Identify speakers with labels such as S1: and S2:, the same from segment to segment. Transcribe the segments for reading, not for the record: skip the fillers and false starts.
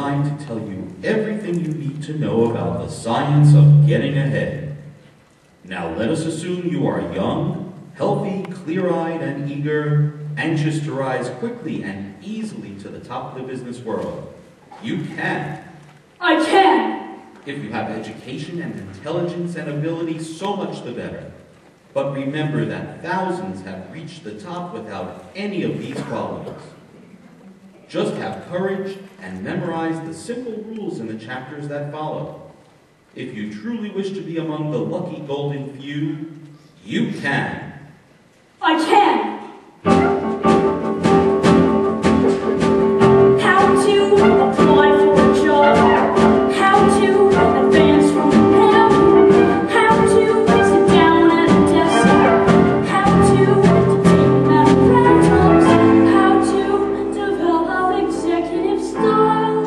S1: time to tell you everything you need to know about the science of getting ahead. Now let us assume you are young, healthy, clear-eyed, and eager, anxious to rise quickly and easily to the top of the business world. You can.
S2: I can!
S1: If you have education and intelligence and ability, so much the better. But remember that thousands have reached the top without any of these qualities. Just have courage and memorize the simple rules in the chapters that follow. If you truly wish to be among the lucky golden few, you can.
S2: I can! How to apply for a job, how to advance from now, how to sit down at a desk, how to take memorandums, how to develop executive style,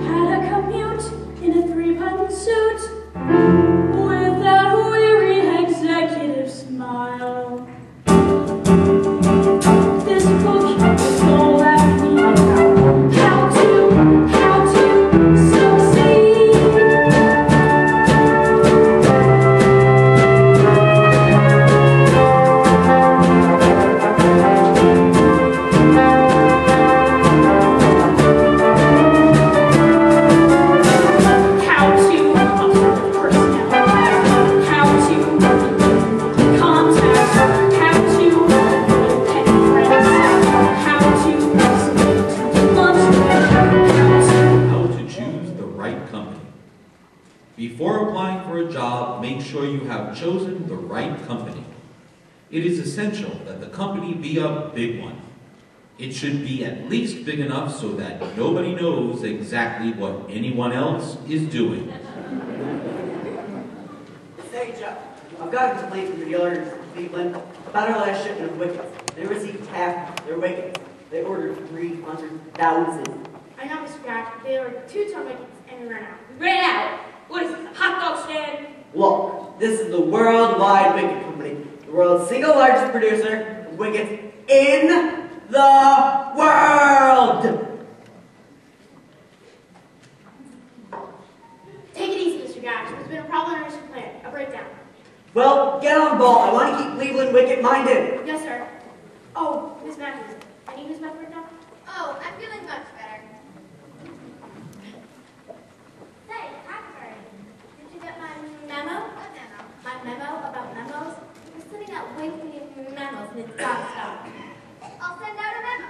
S2: how to commute in a 3-button suit with that weary executive smile. This book is all that we know. How to succeed. How to observe personality. How to contact. How to pet friends. How to select lunch.
S1: How to choose the right company. Before applying for a job, make sure you have chosen the right company. It is essential that the company be a big one. It should be at least big enough so that nobody knows exactly what anyone else is doing.
S3: Say, Chuck, I've got a complaint from the dealers in Cleveland about our last shipment of wickets. They received half their wickets. They ordered 300,000.
S4: I know, Mr. Jack. They ordered 2 ton wickets and we ran out. We ran out? What is this, a hot dog stand?
S3: Look, this is the worldwide wicket company, the world's single largest producer of wickets in the world.
S4: Take it easy, Mr. Jack. There's been a problem in our ship plan. A breakdown.
S3: Well, get on the ball. I want to keep Cleveland wicket-minded.
S4: Yes, sir. Oh, Miss Matthews. Any Miss Matthews now?
S5: Oh, I'm feeling much better. Say, Hackberry, did you get my memo? What memo? My memo about memos? We're sending out way too many memos and it's gotta stop. I'll send out a memo.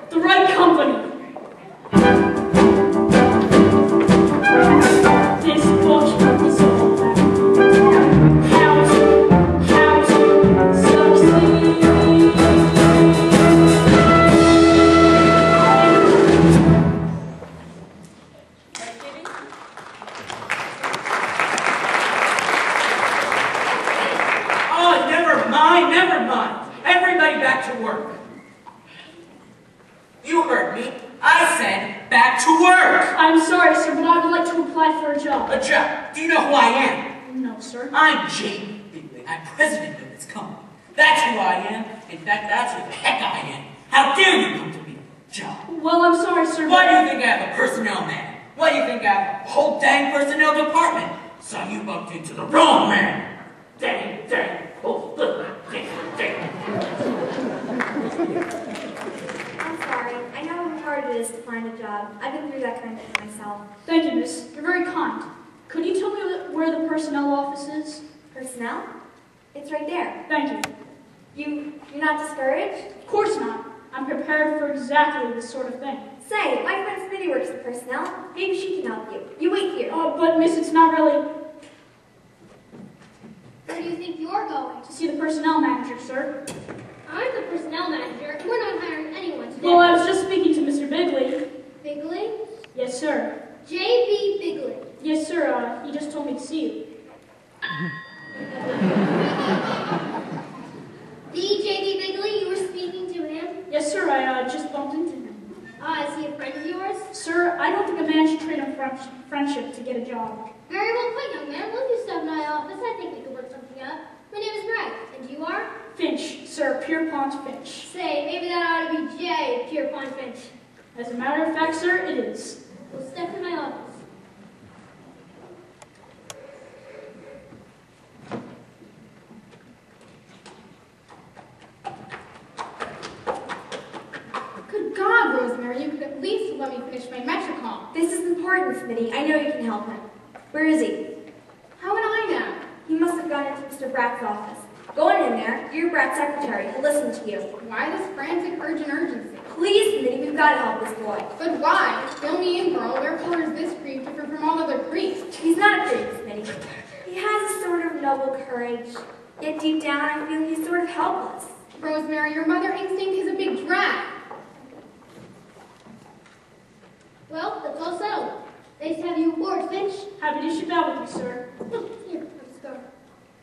S2: The right company. This book is all about how to succeed.
S6: Oh, never mind. Everybody back to work. You heard me. I said back to work.
S2: I'm sorry, sir, but I would like to apply for a job.
S6: A job. Do you know who I am?
S2: No, sir.
S6: I'm J.B. Bigley. I'm president of this company. That's who I am. In fact, that's who the heck I am. How dare you come to me for a job?
S2: Well, I'm sorry, sir.
S6: Why do you think I have a personnel man? Why do you think I have a whole dang personnel department? So you bumped into the wrong man. Dang. Oh, dang.
S5: I'm sorry. I know how hard it is to find a job. I've been through that kind of thing myself.
S2: Thank you, miss. You're very kind. Could you tell me where the personnel office is?
S5: Personnel? It's right there.
S2: Thank you.
S5: You're not discouraged?
S2: Of course not. I'm prepared for exactly this sort of thing.
S5: Say, my friend Smitty works in personnel. Maybe she can help you. You wait here.
S2: Oh, but miss, it's not really
S5: Where do you think you're going?
S2: to see the personnel manager, sir.
S5: I'm the personnel manager, and we're not hiring anyone today.
S2: Well, I was just speaking to Mr. Bigley.
S5: Bigley?
S2: Yes, sir.
S5: J.B. Bigley.
S2: Yes, sir. He just told me to see you.
S5: The J.B. Bigley, you were speaking to him?
S2: Yes, sir. I just bumped into him.
S5: Is he a friend of yours?
S2: Sir, I don't think a man should trade on friendship to get a job.
S5: Very well put, young man. Will you stop in my office? I think we could work something out. My name is Greg, and you are?
S2: Finch, sir. Pierpont Finch.
S5: Say, maybe that ought to be J. Pierpont Finch.
S2: As a matter of fact, sir, it is.
S5: We'll step to my office.
S4: Good God, Rosemary, you could at least let me finish my metricom.
S7: This is important, Smitty. I know you can help him. Where is he?
S4: How would I know?
S7: He must have gone into Mr. Bratt's office. Go on in there. You're Bratt's secretary. He'll listen to you.
S4: Why this frantic urgency?
S7: Please, Smitty, we've got to help this boy.
S4: But why? Fill me in, girl. Wherefore is this creep different from all other creeps?
S7: He's not a creep, Smitty. He has a sort of noble courage. Yet deep down, I feel he's sort of helpless.
S4: Rosemary, your mother instinct is a big drag.
S5: Well, that's all settled. Nice to have you aboard, Finch.
S2: Happy to ship out with you, sir.
S5: Here, let's go.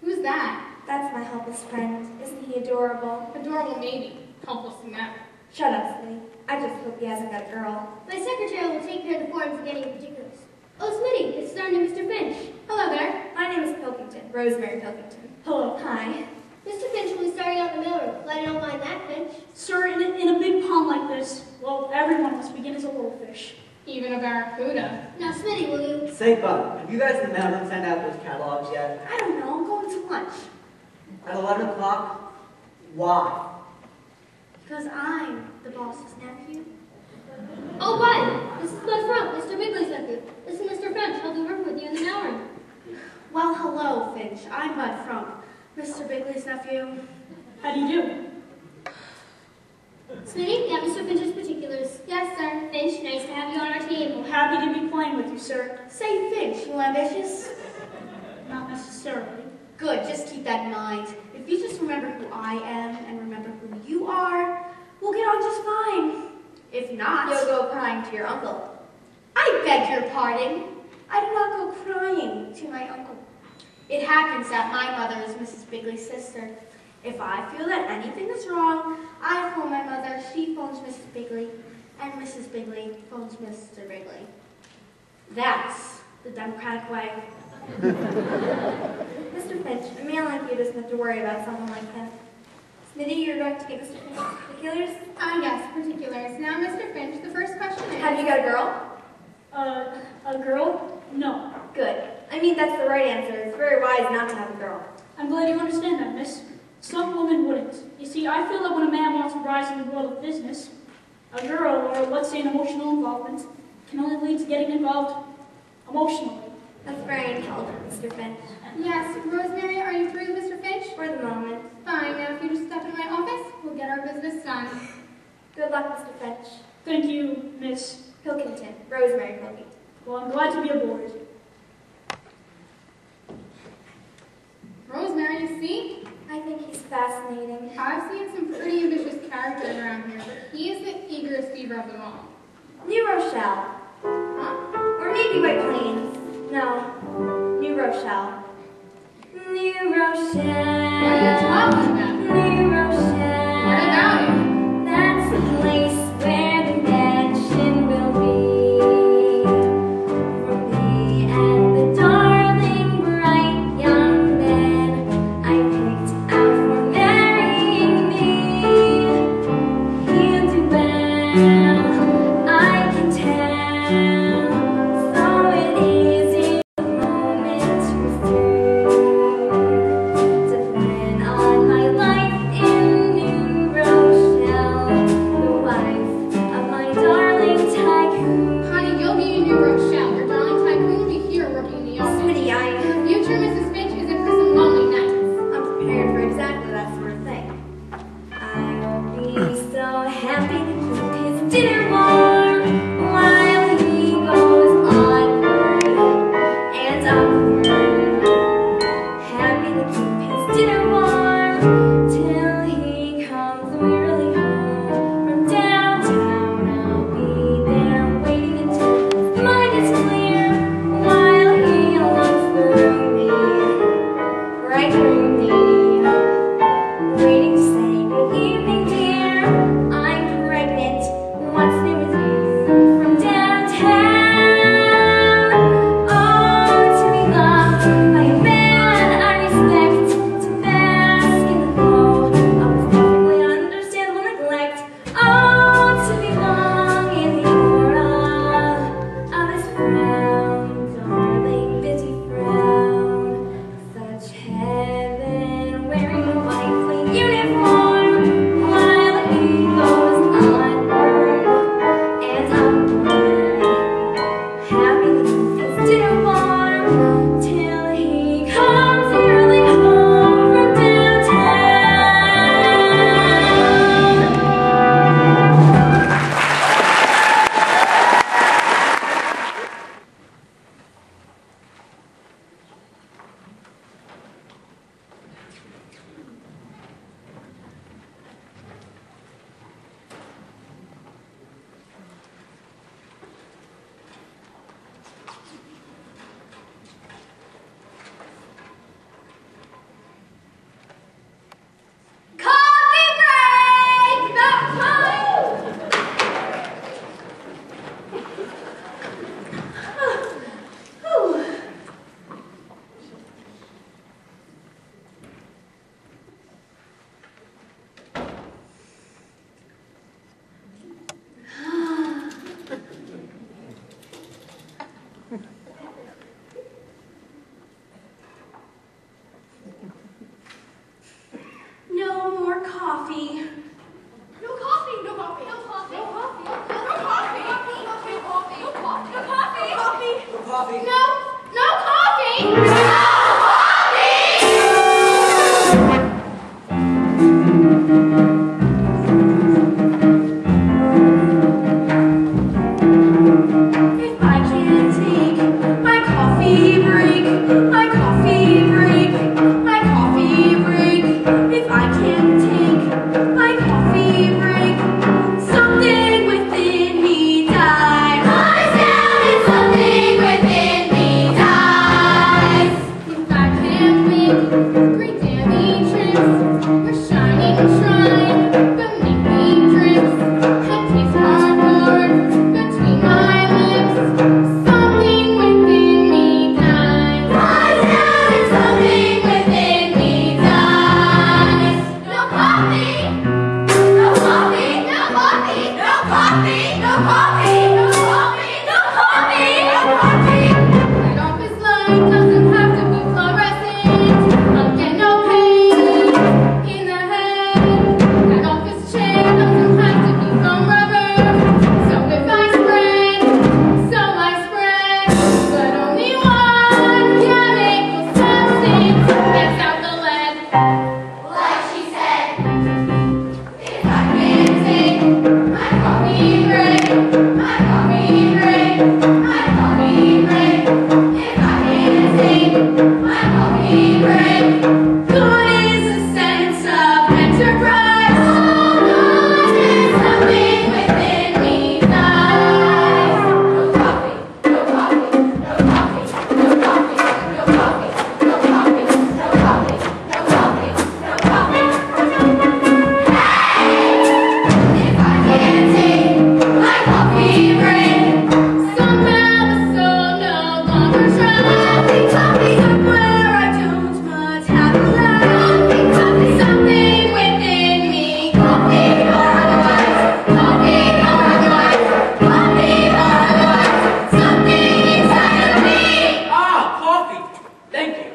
S4: Who's that?
S7: That's my helpless friend. Isn't he adorable?
S4: Adorable maybe. Helpless never.
S7: Shut up, Smitty. I just hope he hasn't got a girl.
S5: My secretary will take care of the forms and getting particulars. Oh, Smitty, it's starting to Mr. Finch.
S4: Hello there.
S7: My name is Pilkington. Rosemary Pilkington.
S2: Hello.
S7: Hi.
S5: Mr. Finch will be starting out the mailroom. Glad you don't mind that, Finch.
S2: Sir, in a big pond like this, well, everyone must begin as a little fish.
S4: Even a barracuda.
S5: Now, Smitty, will you?
S3: Say, Bud, have you guys in the mailroom sent out those catalogs yet?
S7: I don't know. I'm going to lunch.
S3: At 11 o'clock? Why?
S7: Because I'm the boss's nephew.
S5: Oh, Bud, this is Bud Frump, Mr. Bigley's nephew. This is Mr. Finch. He'll be working with you in the mailroom.
S7: Well, hello, Finch. I'm Bud Frump, Mr. Bigley's nephew.
S2: How do you do?
S5: Smitty, you have Mr. Finch's particulars. Yes, sir. Finch, nice to have you on our team.
S2: Well, happy to be playing with you, sir.
S7: Say, Finch, you ambitious?
S2: Not necessarily.
S7: Good, just keep that in mind. If you just remember who I am and remember who you are, we'll get on just fine. If not, you'll go crying to your uncle. I beg your pardon. I do not go crying to my uncle. It happens that my mother is Mrs. Bigley's sister. If I feel that anything is wrong, I phone my mother, she phones Mrs. Bigley, and Mrs. Bigley phones Mr. Bigley. That's the democratic way. Mr. Finch, a man like you doesn't have to worry about someone like him. Smitty, you're going to get Mr. Finch's particulars?
S4: Yes, particulars. Now, Mr. Finch, the first question is...
S7: Have you got a girl?
S2: A girl? No.
S7: Good. I mean, that's the right answer. It's very wise not to have a girl.
S2: I'm glad you understand that, miss. Some women wouldn't. You see, I feel that when a man wants to rise in the world of business, a girl, or let's say an emotional involvement, can only lead to getting involved emotionally.
S7: That's very intelligent, Mr. Finch.
S4: Yes, Rosemary, are you through, Mr. Finch?
S7: For the moment.
S4: Fine. Now, if you just step into my office, we'll get our business done.
S7: Good luck, Mr. Finch.
S2: Thank you, Miss.
S7: Pilkington. Rosemary Pilkington.
S2: Well, I'm glad to be aboard.
S4: Rosemary, you see?
S7: I think he's fascinating.
S4: I've seen some pretty ambitious characters around here, but he is the eagerest beaver of them all.
S7: New Rochelle.
S4: Huh?
S7: Or maybe White Plains. No. New Rochelle. New Rochelle.
S4: What are you talking about?
S7: New Rochelle.
S4: What about it?
S7: That's the place where the mansion will be. For me and the darling, bright young man I picked out for marrying me. He'll do well, I can tell. So it is in the moment to plan on my life in New Rochelle, the wife of my darling tycoon.
S4: Honey, you'll be in New Rochelle. Your darling tycoon will be here working in the office.
S7: Smitty,
S4: Your future Mrs. Finch is in for some lonely nights.
S7: I'm prepared for exactly that sort of thing. I will be so happy to keep his dinner warm while he goes onward and upward. Happy to keep his dinner warm till he comes wearily home from downtown. I'll be there waiting until his mind is clear.
S3: coffee.
S7: No, no coffee! No coffee! If I can't take my coffee break, my coffee break, my coffee break, if I can't take my coffee break, something within me dies. Lies down and something within me dies. If I can't make great daily trips, where shining shrine beneath me drips, and taste cardboard between my lips, something within me dies. Lies down and something within me dies. No coffee! No coffee! No coffee! No coffee! No coffee! No coffee! No coffee! No coffee! That office light doesn't have to be fluorescent. I'll get no pain in the head. That office chair doesn't have to be from rubber. So if I spread, so I spread. But only one chemical substance gets out the lead. Like she said, if I can't take my coffee break, my coffee break, my coffee break, if I can't take my coffee break, good is a sense of enterprise. Oh, good is something within me dies. No coffee, no coffee, no coffee, no coffee, no coffee, no coffee, no coffee, no coffee, no coffee. If I can't take my coffee break, somehow the soul no longer tries. Somewhere I don't metabolize. Something within me, coffee or otherwise, coffee or otherwise, coffee or otherwise, something inside of me.
S6: Ah, coffee. Thank you.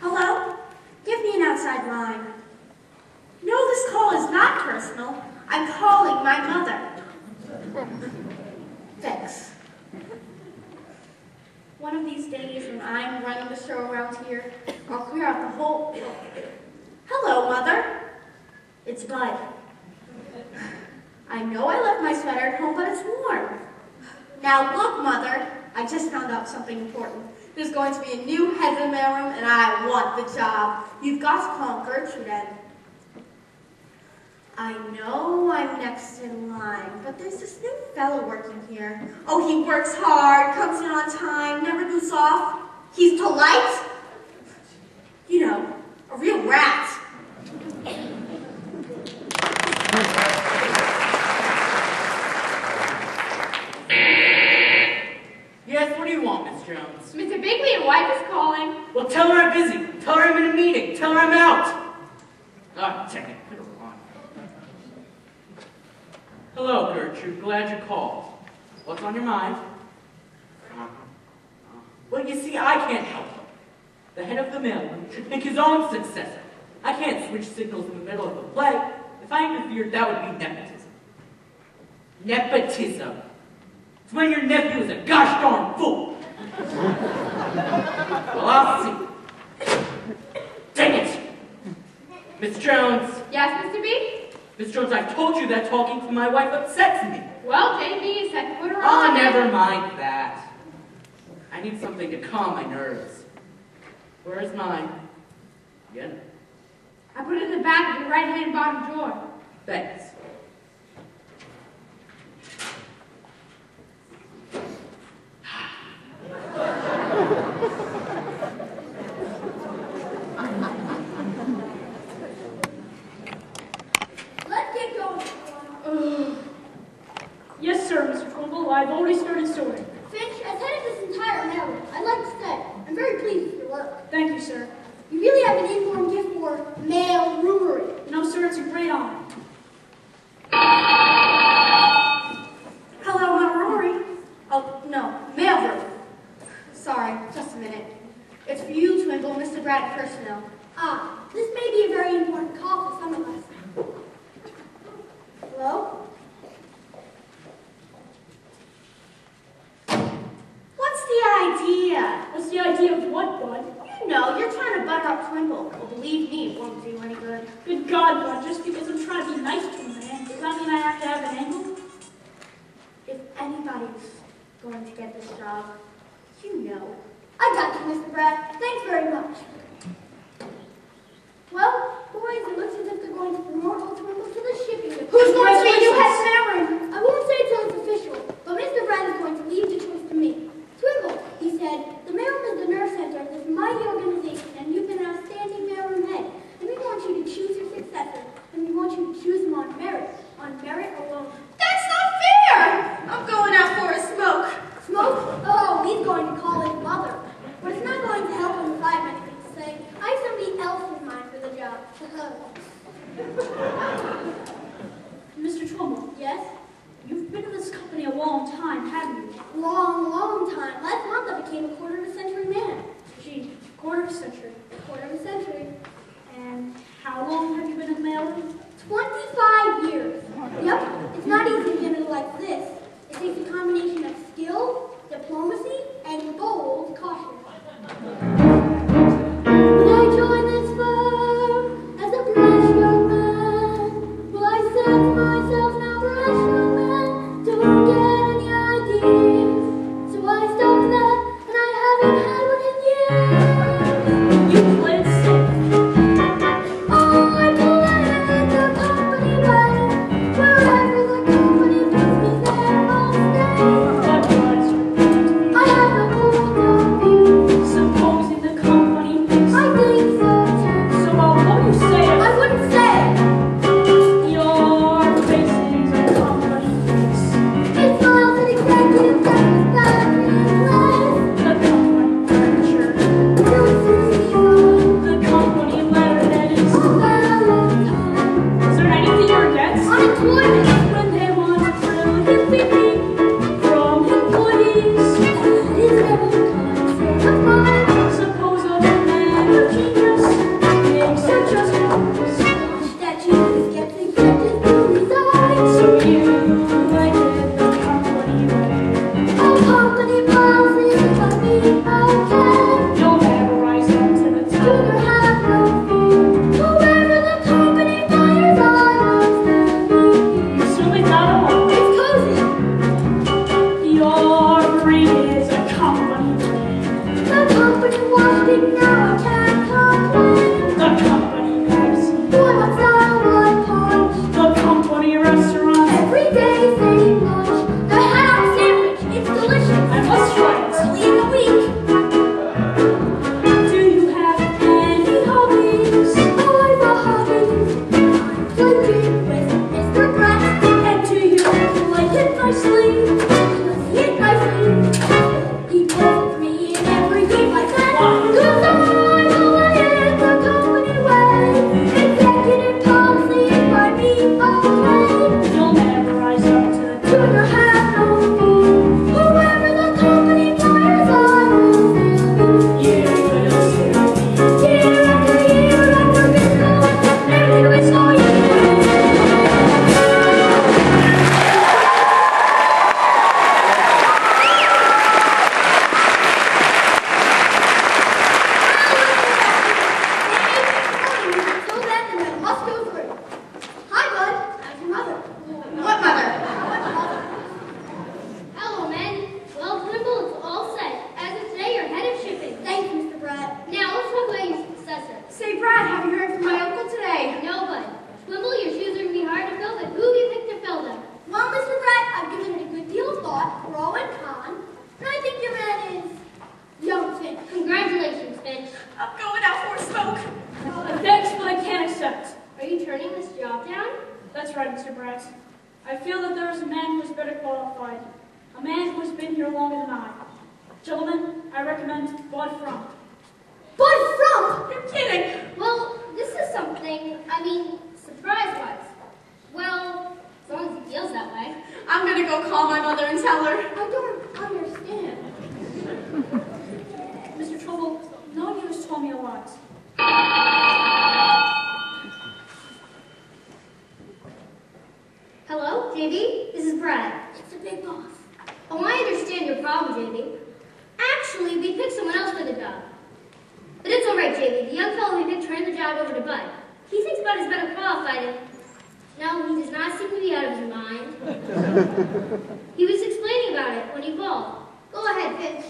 S7: Hello? Give me an outside line. No, this call is not personal. I'm calling my mother. Thanks. One of these days when I'm running the show around here, I'll clear out the whole... Hello, Mother. It's Bud. I know I left my sweater at home, but it's warm. Now look, Mother, I just found out something important. There's going to be a new head of the mailroom, and I want the job. You've got to call Gertrude in. I know I'm next in line, but there's this new fellow working here. Oh, he works hard, comes in on time, never goes off. He's polite. You know, a real rat.
S6: Yes, what do you want, Miss Jones?
S4: Mr. Bigley and wife is calling.
S6: Well, tell her I'm busy. Tell her I'm in a meeting. Tell her I'm out. Ah, dang it. Put her on. Hello, Gertrude. Glad you called. What's on your mind? Well, you see, I can't help it. The head of the mailroom should pick his own successor. I can't switch signals in the middle of the play. If I interfered, that would be nepotism. Nepotism. It's when your nephew is a gosh darn fool. Well, I'll see. Dang it! Miss Jones.
S4: Yes, Mr. B?
S6: Miss Jones, I've told you that talking to my wife upsets me.
S4: Well, JB said to put her
S6: Oh,
S4: on.
S6: never mind that. I need something to calm my nerves. Where is mine? Again?
S4: I put it in the back of your right-hand bottom drawer.
S6: Thanks.
S5: Let's get going.
S2: Yes, sir, Mr. Crumble. I've already started sorting.
S5: Finch, as head of this entire mailroom, I'd like to say I'm very pleased with your work.
S2: Thank you, sir.
S5: You really have an inborn gift for mail rumory.
S2: No, sir, it's a great honor.
S7: Hello, Rory. Oh, no, mailroom. Sorry, just a minute. It's for you to enroll Mr. Braddock personnel.
S5: Ah, this may be a very important call for some of us.
S7: Hello? What's the idea?
S4: What's the idea of what, Bud?
S7: You know, you're trying to butter up Twimble. Well, believe me, it won't do you any good.
S4: Good God, Bud, just because I'm trying to be nice to a man, does that mean I have to have an angle?
S7: If anybody's going to get this job, you know. I got you, Mr. Brad. Thanks very much. Well, boys, it looks as if they're going to promote old Twimble to the shipping department. Who's going to be new head married? I won't say till it's official, but Mr. Brad is going to leave the choice to me. Twimble, he said, the mailroom is the nerve center of this mighty organization, and you've been an outstanding mailroom head. And we want you to choose your successor, and we want you to choose him on merit alone. That's not fair! I'm going out for a smoke. Smoke? Oh, he's going to call his mother. But it's not going to help him if I have anything to say. I have somebody else in mind for the job.
S4: Mr. Trumbull.
S7: Yes?
S4: You've been in this company a long time, haven't you?
S7: Long, long time. Last month I became a quarter of a century man.
S4: Gee, quarter of a century.
S7: Quarter of a century.
S4: And how long have you been in the mailroom?
S7: 25 years. Yep, it's not easy to get it like this. It takes a combination of skill, diplomacy, and bold caution. When I joined this firm as a brash young man, well, I said to myself, now brash young man, don't get any ideas. So I stopped that, and I haven't had one in years.
S4: You played safe.
S7: Oh, I played the company way. Wherever the company puts me there, I'll stay.
S4: But what's your point of view?
S7: I have no point of view.
S4: Supposing the company thinks
S7: I think so too.
S4: so. What do you say?
S7: I wouldn't say.
S4: You're facing a company fix.
S7: It's miles and executive that was bad in place.
S4: The company furniture.
S7: Till it suits me fine.
S4: The company letterhead is.
S7: A Valentine.
S4: Is there anything you're against?
S7: Unemployment.
S4: When they want to drill hippie from employees.
S7: That is never the concept of mine.
S4: Suppose a man of genius makes a justice.
S7: That Jesus gets ejected through his eyes.
S4: So you like it the company way.
S7: All company policies but me, okay.
S4: You'll never rise up to the
S7: Do
S4: top.
S7: not have no fear. Whoever the company fires, I will stand
S4: You're
S7: here.
S4: certainly not alone.
S7: It's cozy.
S4: Your breed is a company way.
S7: The company washed it, now I can't complain.
S4: The company magazine.
S7: Boy, what style, what punch.
S4: The company restaurant.
S7: Every day, same lunch. The hat-on sandwich, it's delicious.
S4: I must try it.
S7: Early in the week.
S4: Do you have any hobbies?
S7: Oh, I've a hobby. I'm flirting with Mr. Brett.
S4: And do you like it nicely?
S7: Let's hit nicely. He plays me in every game like that.
S4: Why?
S7: 'Cause I'm away the company way. Executive policy by me, okay.
S4: You'll never rise up to the
S7: Do not have no fear. Whoever the company fires, I will still be.
S4: You will still be.
S7: Year after year after Bisco, everything was so you. Until then, and I must go through. Hi, Bud. How's your mother? What mother?
S5: Hello, men. Well, Twimble, it's all set. As of today, you're head of shipping.
S7: Thanks, Mr. Brett.
S5: Now, let's talk about your successor.
S7: Say, Brad, have you heard from my uncle today?
S5: No, bud. Twimble, your shoes are going to be hard to fill, but who have you picked to fill them?
S7: Well, Mr. Brett, I've given it a good deal of thought, pro and con, and I think your man is young Finn.
S5: Congratulations, Finch.
S7: I'm going out for a smoke.
S4: Thanks, but I can't accept.
S5: Are you turning this job down?
S4: That's right, Mr. Bratt. I feel that there is a man who is better qualified. A man who has been here longer than I. Gentlemen, I recommend Bud Frump.
S7: Bud Frump? You're kidding.
S5: Well, this is something, surprise-wise. Well, as long as he feels that way.
S7: I'm gonna go call my mother and tell her. I don't understand.
S4: Mr. Trumbull, knowing you has taught me a lot.
S5: Hello,
S8: JB, this is Brad. It's the big boss. Oh, I understand your problem, JB. Actually, we picked someone else for the job. But it's all right, JB. The young fellow we picked turned the job over to Bud. He thinks Bud is better qualified and... No, he does not seem to be out of his mind. He was explaining about it when he called. Go ahead, Finch.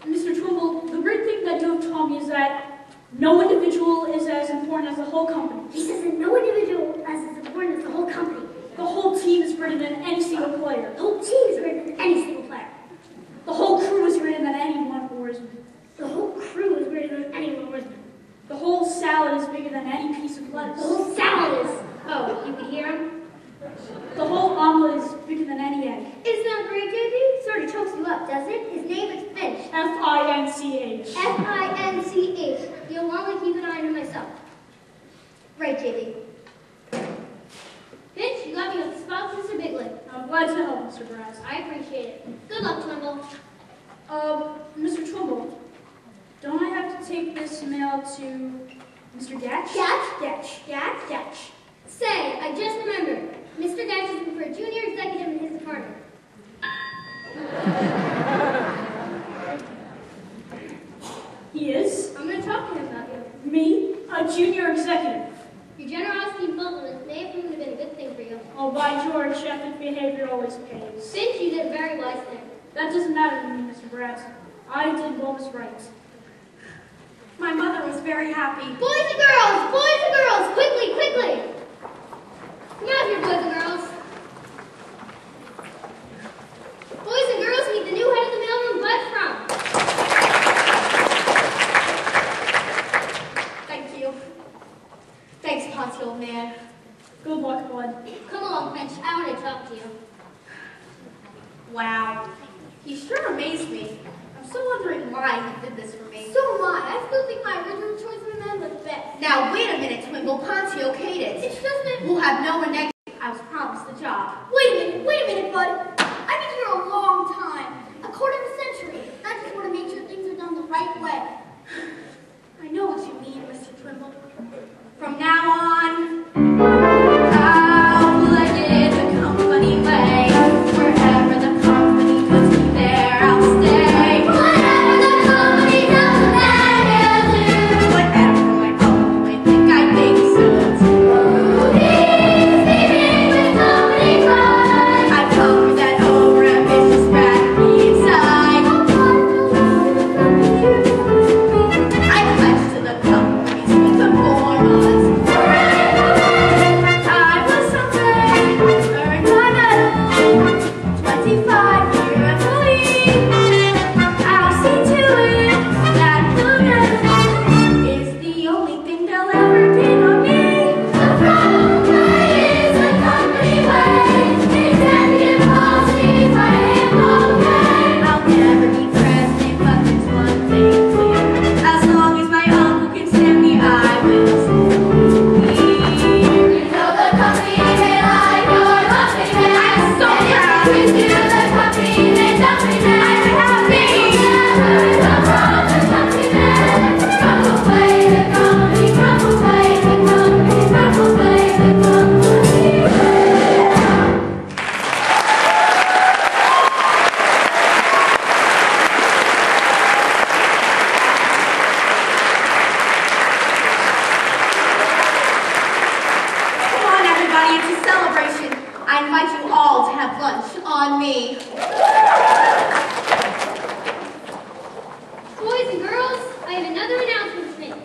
S4: Mr. Trimble, the great thing that you have taught me is that no individual is as important as the whole company.
S8: He says that no individual is as important as the whole company.
S4: The whole team is greater than any single player.
S8: The whole team is greater than any single player.
S4: The whole crew is greater than any one oarsman.
S8: The whole crew is greater than any one oarsman.
S4: The whole salad is bigger than any piece of lettuce.
S8: The whole salad is... Oh, you can hear him?
S4: The whole omelet is bigger than any egg.
S8: Isn't that great, JB? Sort of chokes you up, doesn't it? His name is Finch.
S4: F-I-N-C-H.
S8: F-I-N-C-H. You'll want to keep an eye on him myself. Right, JB. Finch, you got me a spot, Mr. Bigley.
S4: I'm glad to help, Mr. Brass.
S8: I appreciate it. Good luck, Trimble.
S4: Mr. Trimble, don't I have to take this mail to Mr. Gatch?
S8: Gatch?
S4: Gatch?
S8: Gatch. Say, I just remembered. Mr. Gatch is looking for a junior executive in his department.
S4: He is?
S8: I'm going to talk to him about you.
S4: Me? A junior executive?
S8: Your generosity and thoughtfulness may have proven to have been a good thing for you.
S4: Oh, by George, ethic behavior always pays.
S8: Finch, you did a very wise thing.
S4: That doesn't matter to me, Mr. Brass. I did what was right.
S7: My mother was very happy.
S8: Boys and girls! Boys and girls! Quickly, quickly! Come out here, boys and girls. Boys and girls, meet the new head of the mailroom, Bud Frump.
S7: Thank you. Thanks, Ponty, old man.
S4: Good luck, Bud.
S8: Come along, Finch. I want to talk to you.
S7: Wow. He sure amazed me. I'm still wondering why he did this for me.
S8: So am I. I still think my original choice of the man was best.
S7: Now, wait a minute, Twimble. Ponty okayed it.
S8: It's just that...
S7: We'll have no one negative. I was promised the job.
S8: Wait a minute, Bud. I've been here a long time. A quarter of a century. I just want to make sure things are done the right way.
S7: I know what you mean, Mr. Twimble. From now on, I'll play it the company way. Wherever the company puts me there, I'll stay.
S8: Whatever the company tells me that he'll do.
S7: Whatever my uncle may think, I think so too.
S8: He's leaving with company pride.
S7: I've conquered that over-ambitious gravity inside. I pledge to the companies who conform us. I will someday earn my medal. 25-year employee. I'll see to it that the medal is the only thing they'll ever pin on me.
S8: The wrong way is the company way. Executive policy by him okay.
S7: I'll never be president, but there's one thing clear. As long as my uncle can stand me, I will succeed.
S8: You know the company may like your company man.
S7: I'm so proud.
S8: And if you do the company, they company man.
S7: I'm happy.
S8: Never come from the company man. From away the company, from away the company, from away the company.
S7: Come on, everybody, it's a celebration. I invite you all to have lunch on me.
S8: Boys and girls, I have another announcement to make.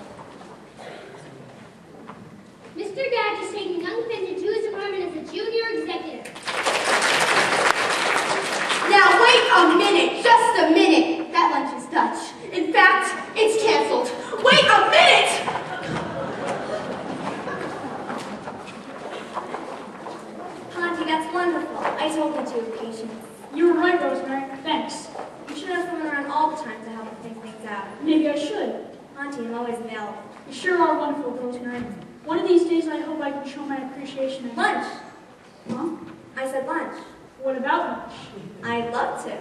S8: Mr. Gatch is taking young Finch into his department as a junior executive.
S7: Now, wait a minute, just a minute. That lunch is Dutch. In fact, it's canceled. Wait a minute!
S8: Ponty, that's wonderful. I told you to be patient.
S4: You were right, Rosemary. Thanks.
S8: You should have someone around all the time to help think things out.
S4: Maybe I should.
S8: Ponty, I'm always available.
S4: You sure are wonderful, Rosemary. One of these days, I hope I can show my appreciation.
S8: Lunch.
S4: Huh?
S8: I said lunch.
S4: What about lunch?
S8: I'd love to.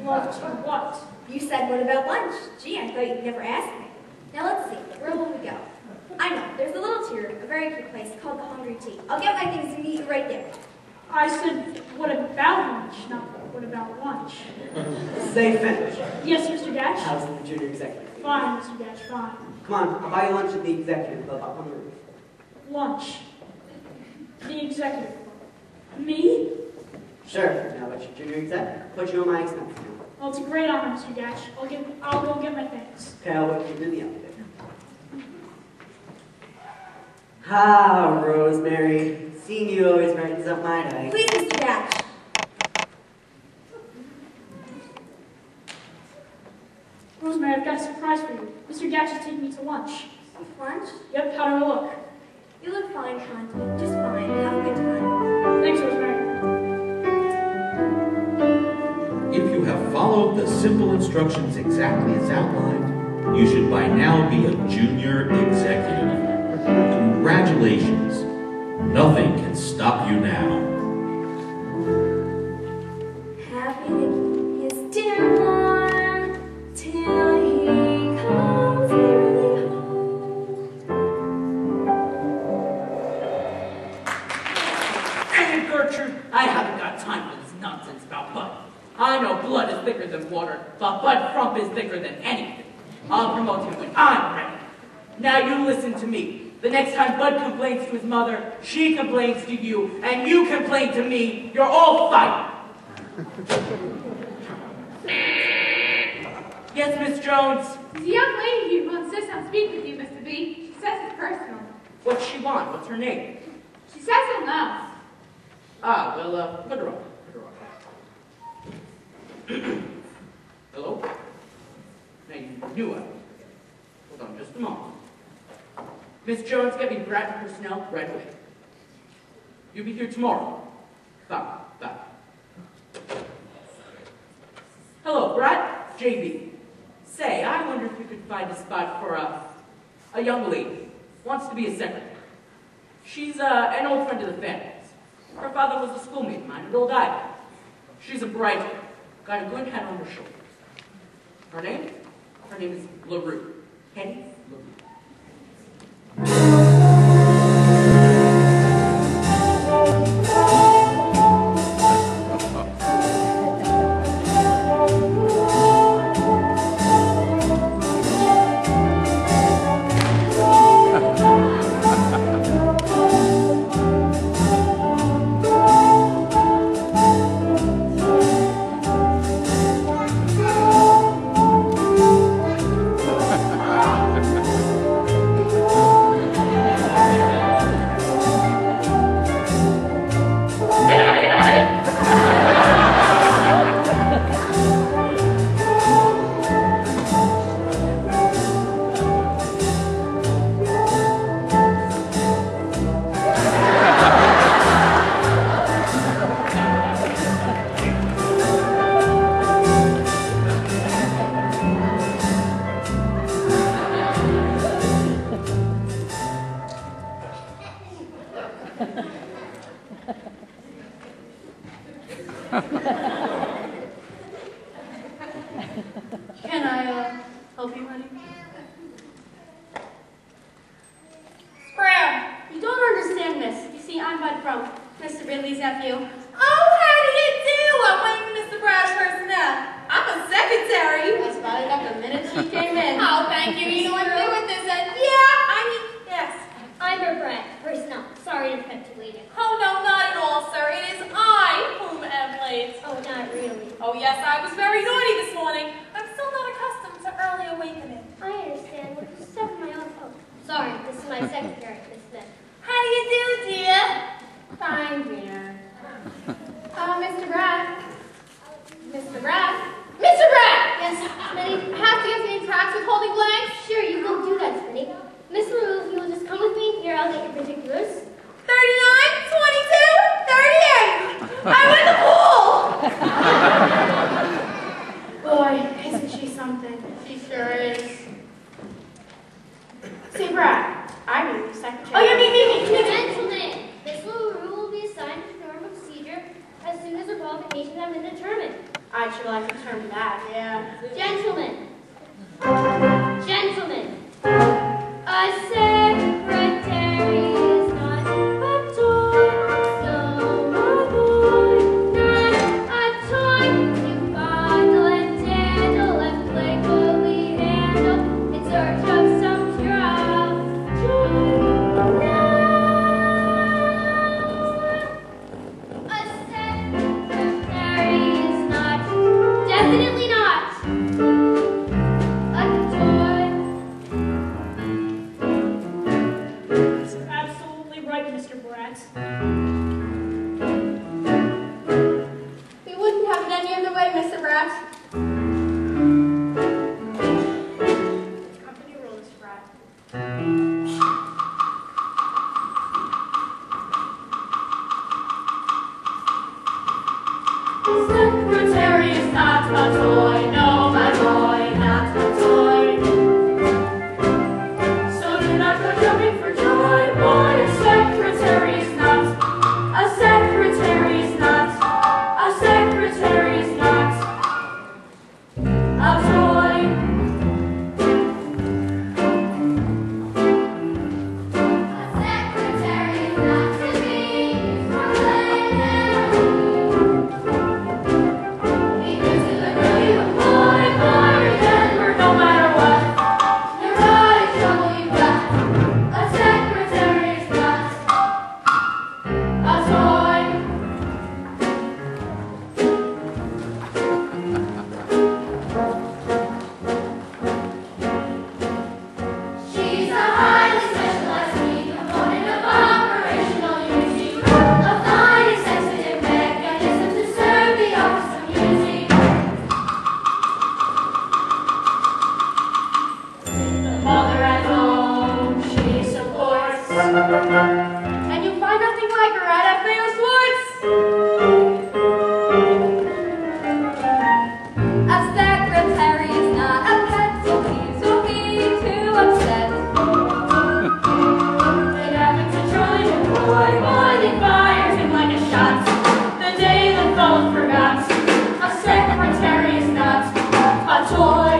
S4: Love to what?
S8: You said, what about lunch? Gee, I thought you'd never ask me. Now let's see, where will we go? I know, there's a little tour, a very cute place called the Hungry Tea. I'll get my things and meet you right there.
S4: I said, what about lunch, not what about lunch?
S3: Say finish.
S4: Yes, Mr. Gatch?
S3: How's the junior executive?
S4: Fine, Mr. Gatch, fine.
S3: Come on, I'll buy you lunch at the executive club up on the roof.
S4: Lunch. The executive club. Me?
S3: Sure, now that you're junior exec, put you on my expense account.
S4: Well, it's a great honor, Mr. Gatch. I'll go get my things.
S3: Okay, I'll wait for you in the elevator. Ah, Rosemary. Seeing you always brightens up my day.
S7: Please, Mr. Gatch.
S4: Rosemary, I've got a surprise for you. Mr. Gatch is taking me to lunch.
S7: Lunch?
S4: Yep, how do I look?
S7: You look fine, Conti. Just fine. Have a good time.
S4: Thanks, Rosemary.
S1: If you have followed the simple instructions exactly as outlined, you should by now be a junior executive. Congratulations. Nothing can stop you now.
S7: Happy to keep his dinner warm till he comes early home.
S6: Dang it, Gertrude, I haven't got time for this nonsense about Bud. I know blood is thicker than water, but Bud Frump is thicker than anything. I'll promote him when I'm ready. Now you listen to me. The next time Bud complains to his mother, she complains to you, and you complain to me, you're all fired. Yes, Miss Jones?
S9: There's a young lady here who insists on speaking with you, Mr. B. She says it's personal.
S6: What's she want? What's her name?
S9: She says something else.
S6: Ah, well, put her on. Hello? Now you knew it. Hold on just a moment. Miss Jones, get me Bratton personnel right away. You'll be here tomorrow. Bye. Hello, Brat. JB. Say, I wonder if you could find a spot for a young lady. Wants to be a secretary. She's an old friend of the family's. Her father was a schoolmate of mine at Old Ivy. She's a bright girl. Got a good head on her shoulders. Her name? Her name is LaRue. Hetty LaRue.
S9: Can I, help you, honey? Scram!
S7: You don't understand this. You see, I'm Bud Frump, Mr. Ridley's nephew.
S10: Oh, how do you do? I'm waiting for Mr. Brown's personnel. I'm a secretary.
S7: I spotted up the minute she came in.
S10: Oh, thank you. You know what to do with this. Yes.
S8: I'm her Brett, personnel. Sorry to kept you waiting.
S10: Oh, no, not at all, sir. It is I whom am late.
S8: Oh, not really.
S10: Oh, yes, I was very naughty this morning. I'm still not accustomed to early awakening.
S8: I understand. We're just stepping my own phone. Sorry, this is my secretary, Miss Smith.
S10: How do you do, dear?
S9: Fine, dear. Mr. Brad. Mr. Brad.
S8: Mr. Brad! Yes, Smitty. Have to get to the tracks with holding blanks? Sure, you will do that, Smitty. Miss LaRue, you will just come with me. Here, I'll get your particulars.
S10: 39, 22, 38. I win the pool.
S9: Boy, isn't she something? She sure is. Say, Brad, I mean the secretary.
S10: Oh, yeah, me.
S8: Gentlemen, Miss LaRue will be assigned to normal procedure as soon as her qualifications have been determined.
S9: I'd sure like to turn to that, yeah.
S8: Gentlemen, a secretary is not a door, so my boy
S2: Secretary is not a toy, no, my boy, not a toy. So do not go jumping for joy, boy. A secretary is not. A secretary is not. A secretary is not a toy. And you'll find nothing like her at FAO Sports. A secretary is not a pet, so please don't be too upset. It happened to Charlie the boy, they fired him like a shot. The day the fellow forgot, a secretary is not a toy.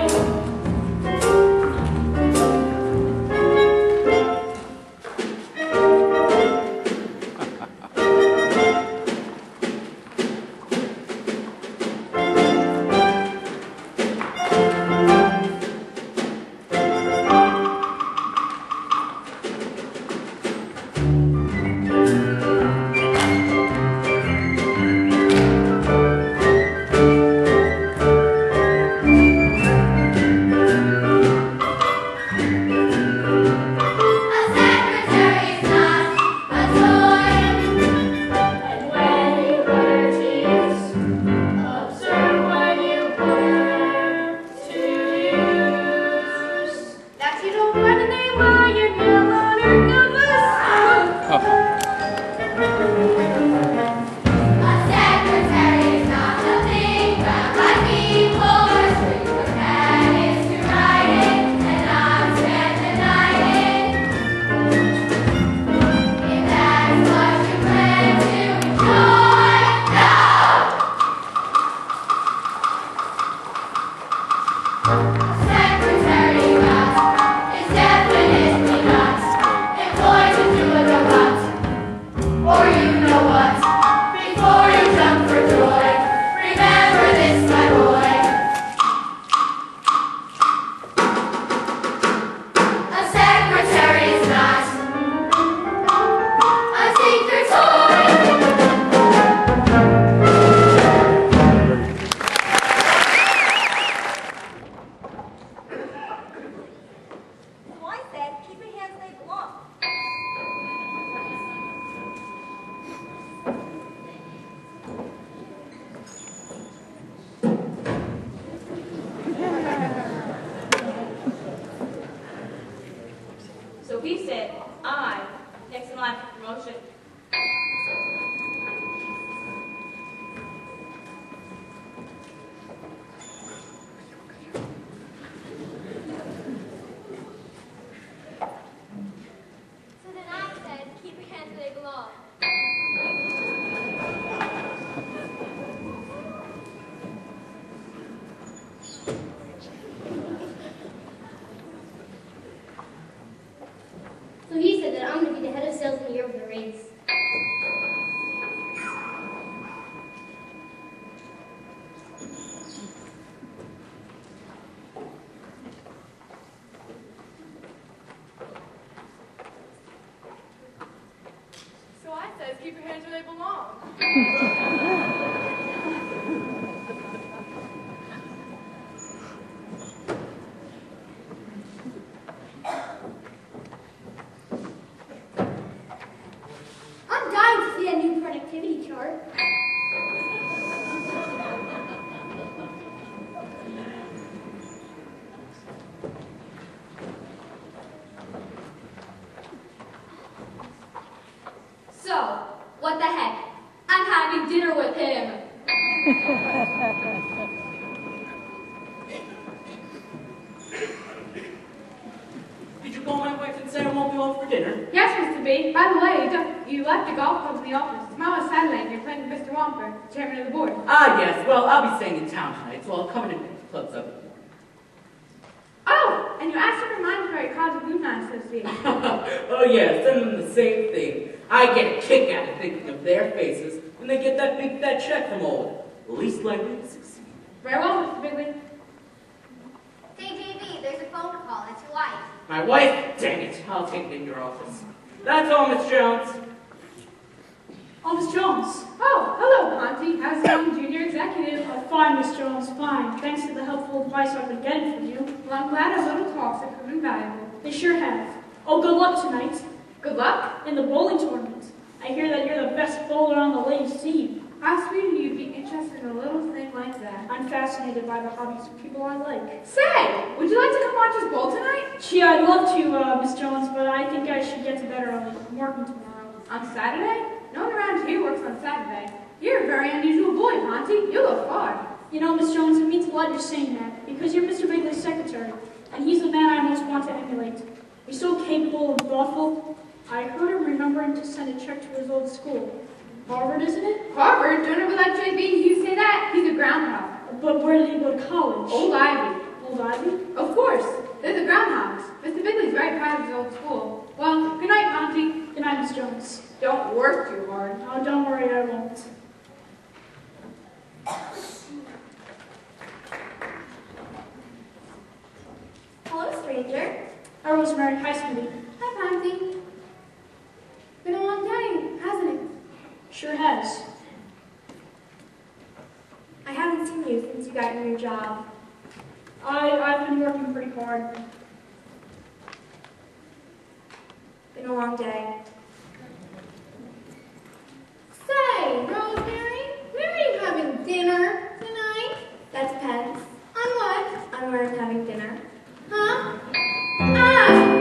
S11: So he said, I, next in line for promotion.
S5: So then I said, keep your hands where they belong. So he said that I'm going to be the head of sales in the year with a raise.
S9: So I says, keep your hands where they belong.
S8: I'm dying to see that new productivity chart.
S7: So, what the heck? I'm having dinner
S6: Did you call my wife and say I won't be home for dinner?
S9: Yes, Mr. B. By the way, you left your golf clubs in the office. Tomorrow's Saturday and you're playing with Mr. Wamper, chairman of the board.
S6: Ah, yes. Well, I'll be staying in town tonight, so I'll come in and pick the clubs up in the morning.
S9: Oh, and you asked to remind for a College of Lutheran Association.
S6: Oh, yeah, send them the same thing. I get a kick out of thinking of their faces when they get that big fat check from old. Least likely to succeed.
S9: Very well, Mr. Bigley.
S5: Say, JB, there's a phone call. It's your wife.
S6: My wife? Dang it. I'll take it in your office. That's all, Miss Jones.
S4: Oh, Miss Jones.
S9: Oh, hello, Ponty. How's the young junior executive?
S4: Oh, fine, Miss Jones, fine. Thanks to the helpful advice I've been getting from you.
S9: Well, I'm glad our little talks have proven valuable.
S4: They sure have. Oh, good luck tonight.
S9: Good luck.
S4: In the bowling tournament. I hear that you're the best bowler on the ladies' team.
S9: How sweet of you to be interested in a little thing like that.
S4: I'm fascinated by the hobbies of people I like.
S9: Say, would you like to come watch us bowl tonight?
S4: Gee, I'd love to, Miss Jones, but I think I should get to bed early. I'm working tomorrow.
S9: On Saturday? No one around here works on Saturday. You're a very unusual boy, Ponty. You go far.
S4: You know, Miss Jones, it means a lot you're saying that, because you're Mr. Bigley's secretary, and he's the man I most want to emulate. He's so capable and thoughtful. I heard him remembering to send a check to his old school. Harvard, isn't it?
S9: Harvard? Don't ever let JB you say that. He's a groundhog.
S4: But where did he go to college?
S9: Old Ivy.
S4: Old Ivy?
S9: Of course. They're the groundhogs. Mr. Bigley's very proud of his old school. Well, good night, Ponty.
S4: Good night, Miss Jones.
S9: Don't work too hard.
S4: Oh, don't worry, I won't.
S5: Hello, stranger.
S4: Hi, Rosemary. Hi, Smitty.
S9: Hi, Ponty. Been a long day, hasn't it?
S4: Sure has.
S5: I haven't seen you since you got your new job.
S4: I've been working pretty hard.
S5: Been a long day.
S8: Say, Rosemary, where are you having dinner tonight?
S5: That's Pence.
S8: On what?
S5: On where I'm having dinner.
S8: Huh? Ah!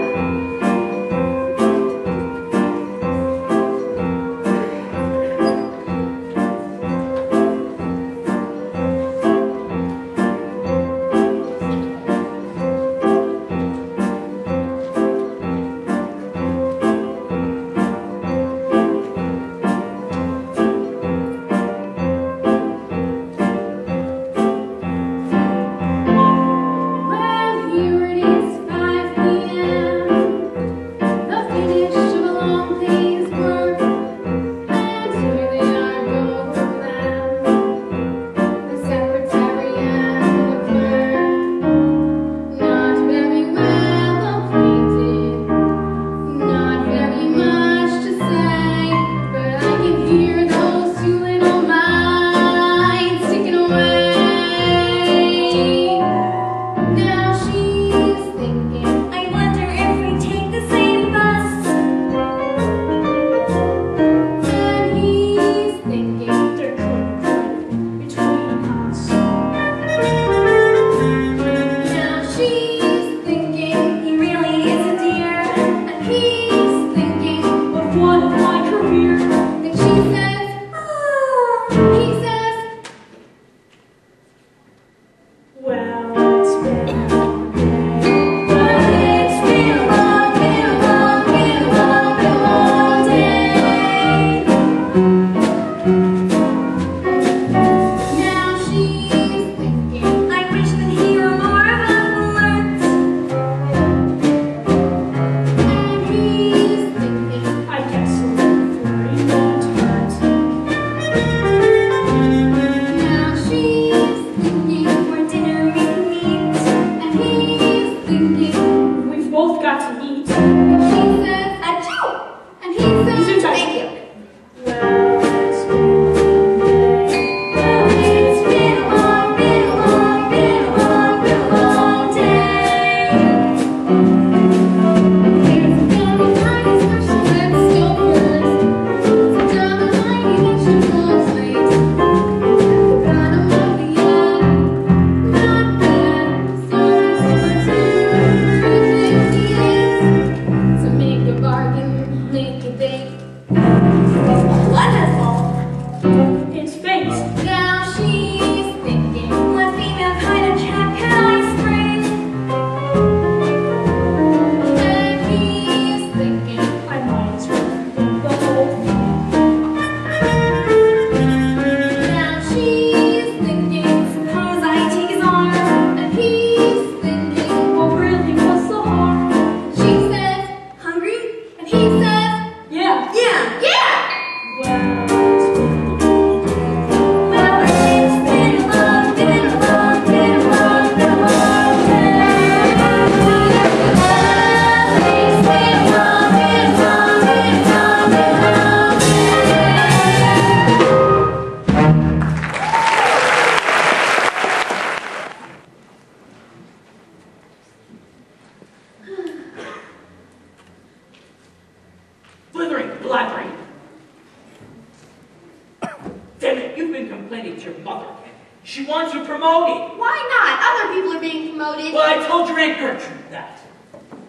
S6: you've been complaining to your mother again. She wants you promoted.
S7: Why not? Other people are being promoted.
S6: Well, I told your Aunt Gertrude that.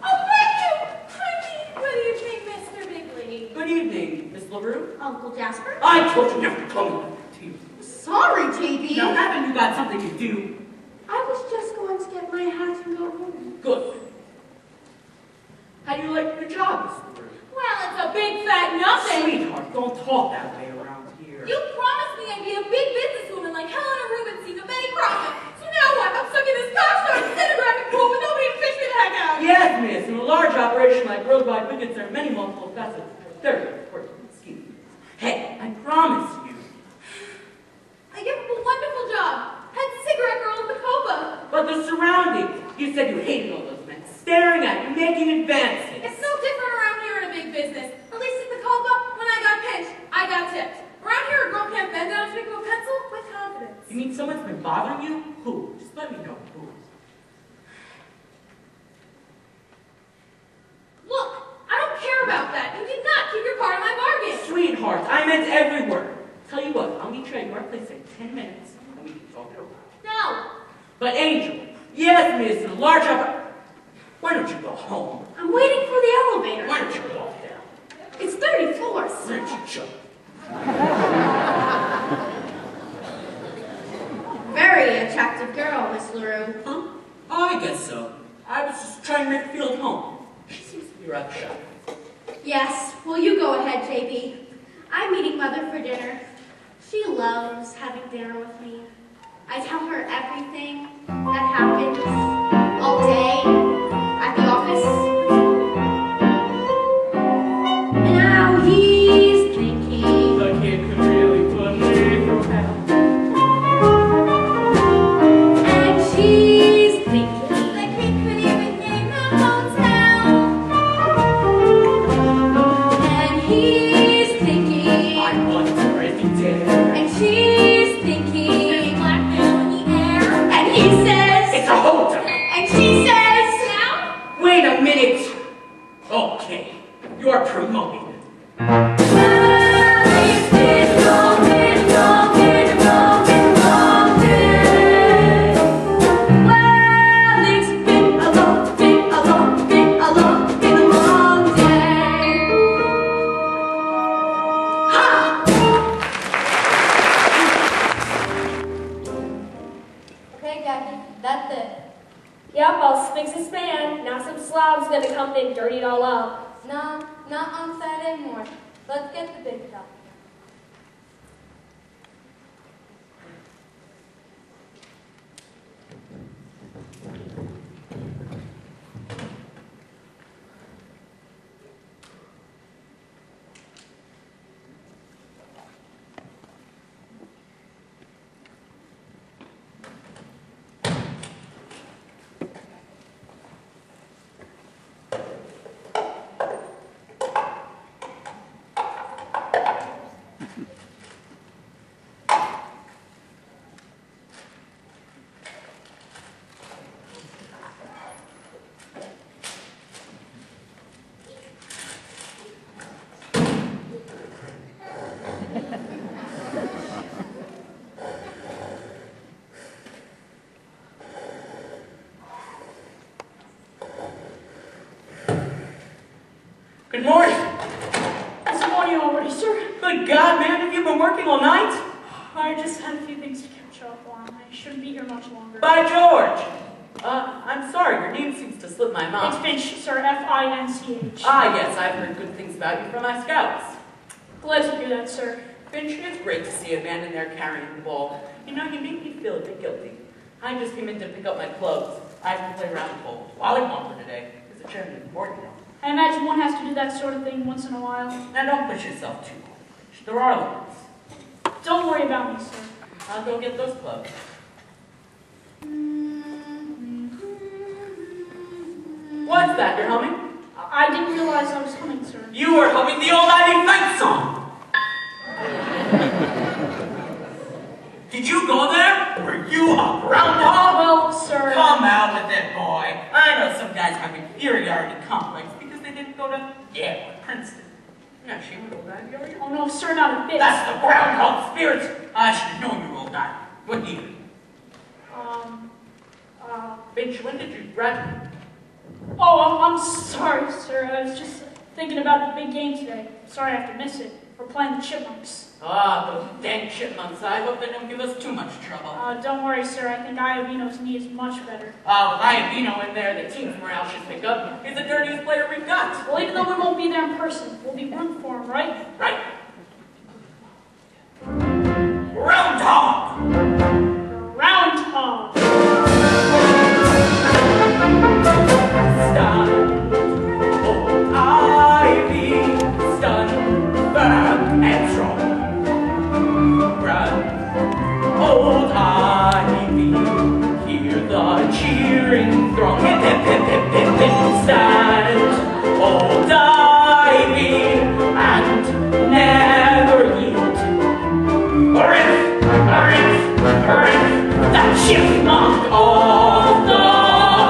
S10: Oh, thank you! I mean, good evening, Mr. Bigley.
S6: Good evening, Miss LaRue.
S7: Uncle Jasper?
S6: I told you never to call me that to you.
S7: Sorry, JB.
S6: Now, haven't you got something to do?
S7: I was just going to get my hat and go home.
S6: Good. How do you like your job, Miss LaRue?
S10: Well, it's a big fat nothing.
S6: Sweetheart, don't talk that way around here.
S10: You promised me I'd be a big businesswoman like Helena Rubinstein of Betty Crocker. So now what? I'm stuck in this gosh-darn disintegrating pool with nobody to fish me the heck out.
S6: Yes, miss. In a large operation like worldwide wickets, there are many multiple facets. Very important schemes. Hey, I promise you.
S10: I gave up a wonderful job. Had cigarette girl at the Copa.
S6: But the surroundings. You said you hated all those men staring at you, making advances.
S10: It's no different around here in a big business. At least at the Copa, when I got pinched, I got tipped. Around here, a girl can't bend down to pick up a pencil with confidence.
S6: You mean someone's been bothering you? Who? Just let me know who.
S10: Look, I don't care about that. You did not keep your part of my bargain.
S6: Sweetheart, I meant every word. Tell you what, I'll meet you at your place in 10 minutes, and we can talk it over.
S10: No.
S6: But Angel, yes, miss, in a large why don't you go home?
S7: I'm waiting for the elevator.
S6: Why don't you walk down?
S7: It's 30 floors.
S6: Why don't you jump?
S7: Very attractive girl, Miss LaRue.
S6: Huh? Oh, I guess so. I was just trying to make her feel at home. She seems to be rather shy.
S7: Yes, well, you go ahead, JB. I'm meeting Mother for dinner. She loves having dinner with me. I tell her everything that happens all day at the office. And now he's thinking.
S6: The kid could really put me through hell.
S7: And she's thinking.
S10: The kid could even name a hotel.
S7: And he's thinking.
S6: I want her if he did.
S7: And she's thinking.
S10: There's blackmail in the air.
S7: And he says.
S6: It's a holdup.
S7: And she says.
S10: Now?
S6: Wait a minute. Okay, you're promoted.
S11: Okay, Jackie, that's it. Yep, I'll fix this span. Now some slob's gonna come in and dirty it all up.
S10: No, not on Saturday morning. Let's get the big stuff.
S6: Good morning.
S4: It's morning already, sir.
S6: Good God, man, have you been working all night?
S4: I just had a few things to catch up on. I shouldn't be here much longer.
S6: By George. I'm sorry, your name seems to slip my
S4: It's
S6: mind.
S4: Finch, sir. F-I-N-C-H.
S6: Ah, yes, I've heard good things about you from my scouts.
S4: Glad to hear that, sir.
S6: Finch, it's great to see a man in there carrying the ball. You know, you make me feel a bit guilty. I just came in to pick up my clothes. I have to play around the pole. Volleyball for today. It's a chairman important, you know.
S4: I imagine one has to do that sort of thing once in a while.
S6: Now, don't push yourself too much. There are limits.
S4: Don't worry about me, sir.
S6: I'll go get those clothes. What's that? You're humming?
S4: I didn't realize I was coming, sir.
S6: You were humming the old Ivy Fight song. Did you go there? Were you a groundhog?
S4: Well, sir.
S6: Come out with it, boy. I know some guys have inferiority complex because they didn't go to Yale or Princeton. Yeah, she would old Ivy, are you?
S4: Oh no, sir, not a bit.
S6: That's the ground called spirits. I should have known you were old Ivy. What year? Finch, when did you graduate?
S4: Oh, I'm sorry, sir. I was just thinking about the big game today. Sorry I have to miss it. We're playing the Chipmunks.
S6: Ah, those dang chipmunks. I hope they don't give us too much trouble.
S4: Don't worry, sir. I think Iovino's knee is much better.
S6: Oh, Iovino in there, the team's morale should pick up. He's the dirtiest player we've got.
S4: Well, even though we won't be there in person, we'll be rooting for him, right?
S6: Right. Groundhog!
S4: Groundhog!
S6: Stunned, old Ivy, stunned, firm and strong. Run, old Ivy, hear the cheering throng. Hip, hip, hip, hip, hip, hip, stand, old Ivy, and never yield. Rip, that chipmunk off the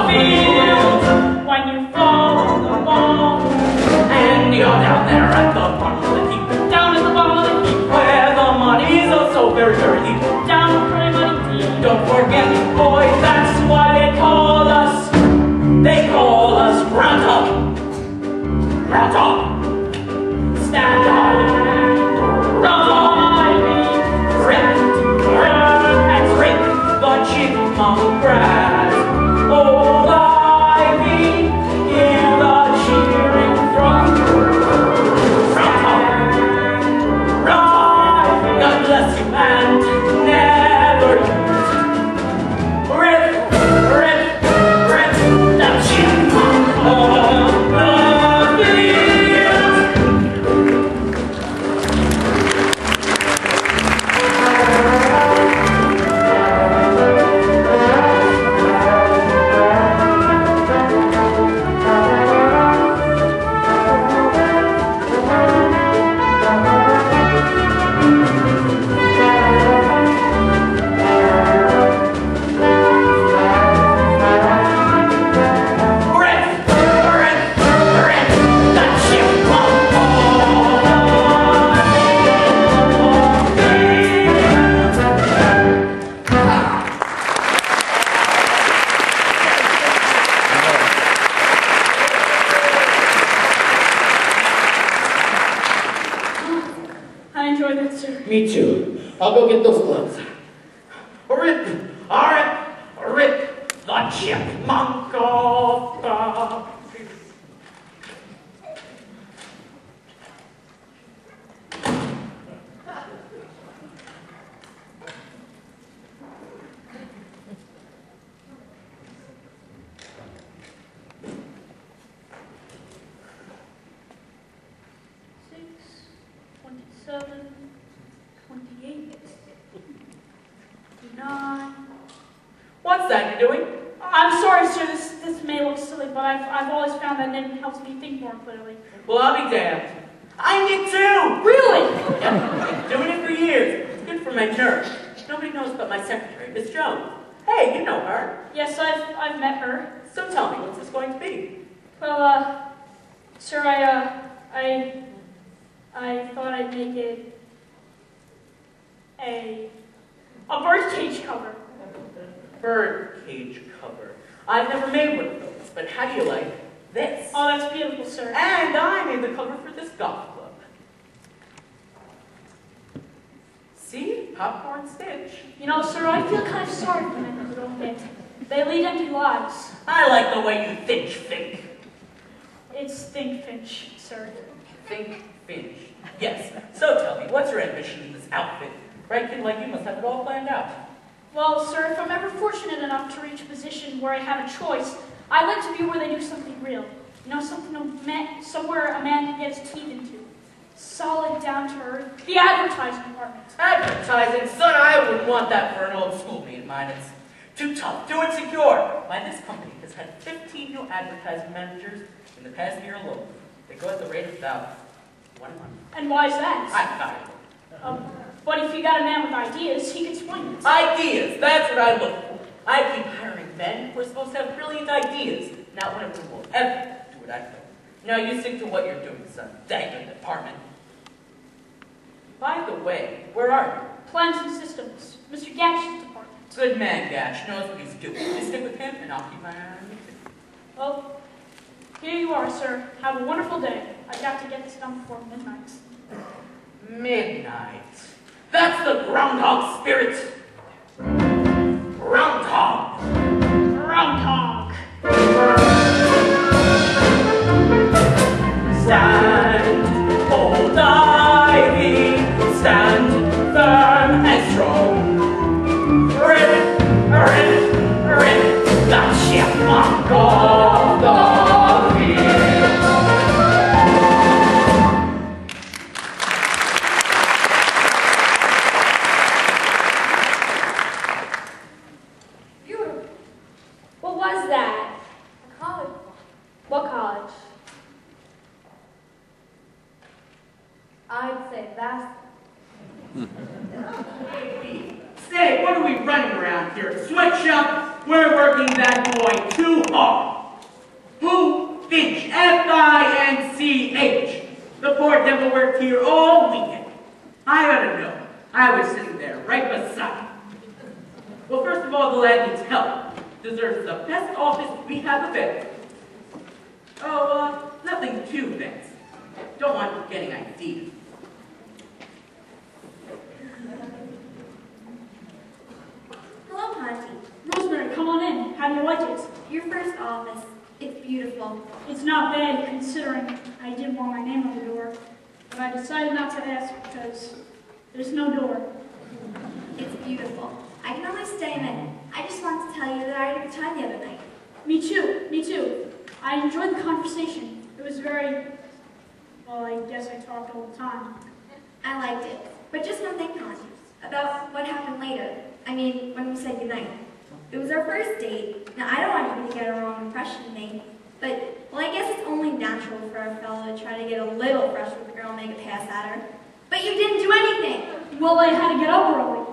S6: field.
S4: When you fall on the ball,
S6: And you're down there at the bottom of the heap,
S4: down at the bottom of the heap,
S6: where the money's oh so very, very deep.
S4: down pretty muddy deep.
S6: Don't forget, boys, that's why they call us. They call us Groundhog. Groundhog. Stand on. Ivy. Rip. And rip the chipmunk grass. Old Ivy, hear the cheering throng. Groundhog. Groundhog. God bless you and never use. Rip, that chipmunk on the field.
S4: I enjoyed it, sir.
S6: Me too. I'll go get those gloves. Rip the chipmunk off the field.
S4: Six, 27, 28, 29.
S6: What's that you're doing?
S4: I'm sorry, sir. This may look silly, but I've always found that knitting helps me think more clearly.
S6: Well, I'll be damned. I knit too!
S4: Really?
S6: Yep, been doing it for years. It's good for my nerves. Nobody knows but my secretary, Miss Jones. Hey, you know her.
S4: Yes, I've met her.
S6: So tell me, what's this going to be?
S4: Well, sir, I thought I'd make it a birdcage cover.
S6: Bird cage cover. I've never made one of those, but how do you like this?
S4: Oh, that's beautiful, sir.
S6: And I made the cover for this golf club. See? Popcorn Stitch.
S4: You know, sir, I feel kind of sorry for men who don't knit. They lead empty lives.
S6: I like the way you think.
S4: It's think Finch, sir.
S6: Think Finch. Yes. So tell me, what's your ambition in this outfit? Right kid like you must have it all planned out.
S4: Well, sir, if I'm ever fortunate enough to reach a position where I have a choice, I'd like to be where they do something real. You know, somewhere a man can get his teeth into. Solid, down to earth. The advertising department.
S6: Advertising? Son, I wouldn't want that for an old schoolmate of mine. It's too tough, too insecure. Why, this company has had 15 new advertising managers in the past year alone. They go at the rate of about 1 month.
S4: And why is that?
S6: I fired them.
S4: But if you got a man with ideas, he can swing it.
S6: Ideas, that's what I look for. I keep hiring men who are supposed to have brilliant ideas. Not one of them will ever do what I do. Now you stick to what you're doing, son. Dang the department. By the way, where are you?
S4: Plans and systems. Mr. Gatch's department.
S6: Good man, Gatch. Knows what he's doing. You stick with him, and I'll keep my eye on you.
S4: Well, here you are, sir. Have a wonderful day. I've got to get this done before midnight.
S6: Midnight. That's the groundhog spirit. Groundhog.
S4: Groundhog.
S6: Stand, hold ivy, stand firm and strong. Ribbit, ribbit, ribbit, the chipmunk of the field.
S11: What was that?
S10: A college.
S11: What college?
S10: I'd say that's
S6: Say, what are we running around here? Sweatshop? We're working that boy too hard. Who? Finch. F-I-N-C-H. The poor devil worked here all weekend. I ought to know. I was sitting there right beside him. Well, first of all, the lad needs help. Deserves the best office we have available. Oh, nothing too fancy. Don't want you getting ideas.
S10: hello, Monty.
S4: Rosemary, come on in. How do you like it?
S10: Your first office. It's beautiful.
S4: It's not bad considering I did want my name on the door, but I decided not to ask because there's no door.
S10: It's beautiful. I can only stay a minute. I just want to tell you that I had a good time the other night.
S4: Me too, me too. I enjoyed the conversation. It was very, well, I guess I talked all the time.
S10: I liked it. But just one thing, Monty, about what happened later. I mean, when we said goodnight. It was our first date. Now, I don't want you to get a wrong impression of me, but, well, I guess it's only natural for a fellow to try to get a little fresh with a girl and make a pass at her. But you didn't do anything.
S4: Well, I had to get up early.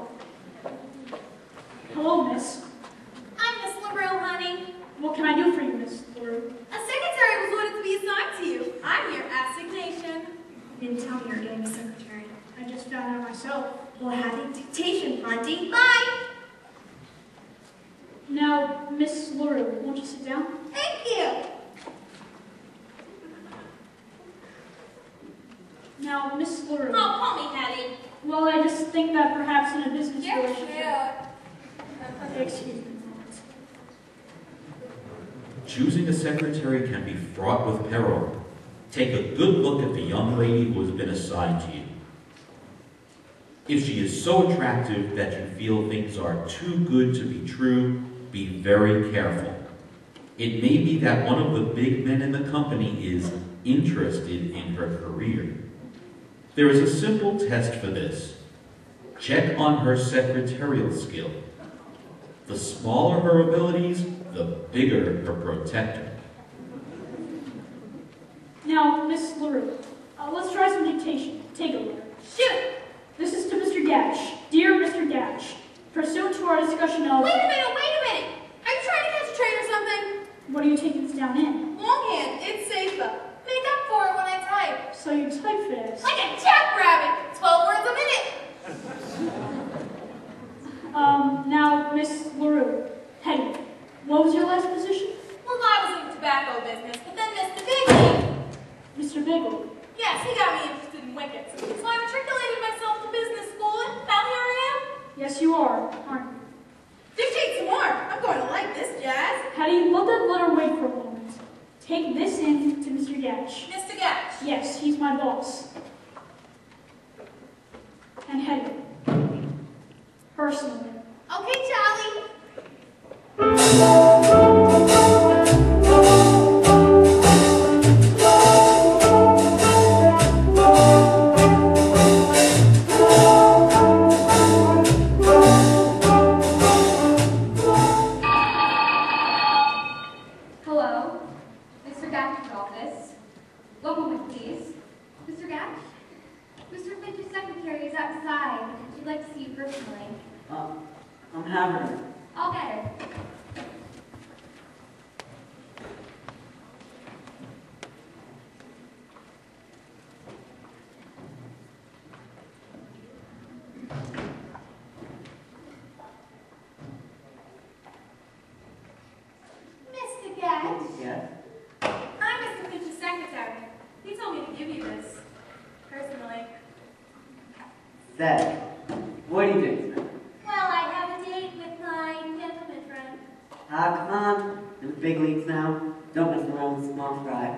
S4: Hello, miss.
S10: I'm Miss LaRue, honey.
S4: What can I do for you, Miss LaRue?
S10: A secretary was ordered to be assigned to you. I'm your assignation. You didn't tell me you were getting a secretary.
S4: I just found out myself.
S10: Well, happy dictation, Ponty. Bye!
S4: Now, Miss LaRue, won't you sit down?
S10: Thank you!
S4: Now, Miss LaRue.
S10: Oh, call me Hattie.
S4: Well, I just think that perhaps in a business
S10: You're
S4: relationship...
S10: cute.
S4: Excuse me.
S1: Choosing a secretary can be fraught with peril. Take a good look at the young lady who has been assigned to you. If she is so attractive that you feel things are too good to be true, be very careful. It may be that one of the big men in the company is interested in her career. There is a simple test for this. Check on her secretarial skill. The smaller her abilities, the bigger her protector.
S4: Now, Miss LaRue, let's try some dictation. Take a look.
S10: Shoot!
S4: This is to Mr. Gatch. Dear Mr. Gatch, pursuant to our discussion of...
S10: Wait a minute! Are you trying to catch a train or something?
S4: What are you taking this down in?
S10: Longhand, it's Sayville. Make up for it when I type.
S4: So you type fast.
S10: Like a jackrabbit! 12 words a minute!
S4: Now, Miss LaRue, Hetty, what was your last position?
S10: Well, I was in the tobacco business, but then Mr. Biggie.
S4: Mr. Biggle.
S10: Yes, he got me interested in wickets. So I matriculated myself to business school, and now here I am.
S4: Yes, you are, aren't you?
S10: Dictate some more. I'm going to like this jazz.
S4: Hetty, let that letter wait for a moment. Take this in to Mr. Gatch.
S10: Mr. Gatch.
S4: Yes, he's my boss. And Hetty, personally.
S10: Okay, Charlie.
S9: Hello, Mr. Gatch's office. One moment, please.
S7: Mr. Gatch? Mr. Finch's secretary is outside. She'd like to see you personally.
S3: I'm having her.
S7: I'll get her.
S3: Say, what are you doing tonight?
S8: Well, I have a date with my gentleman friend.
S3: Ah, come on. In the big leagues now. Don't mess around with small fry.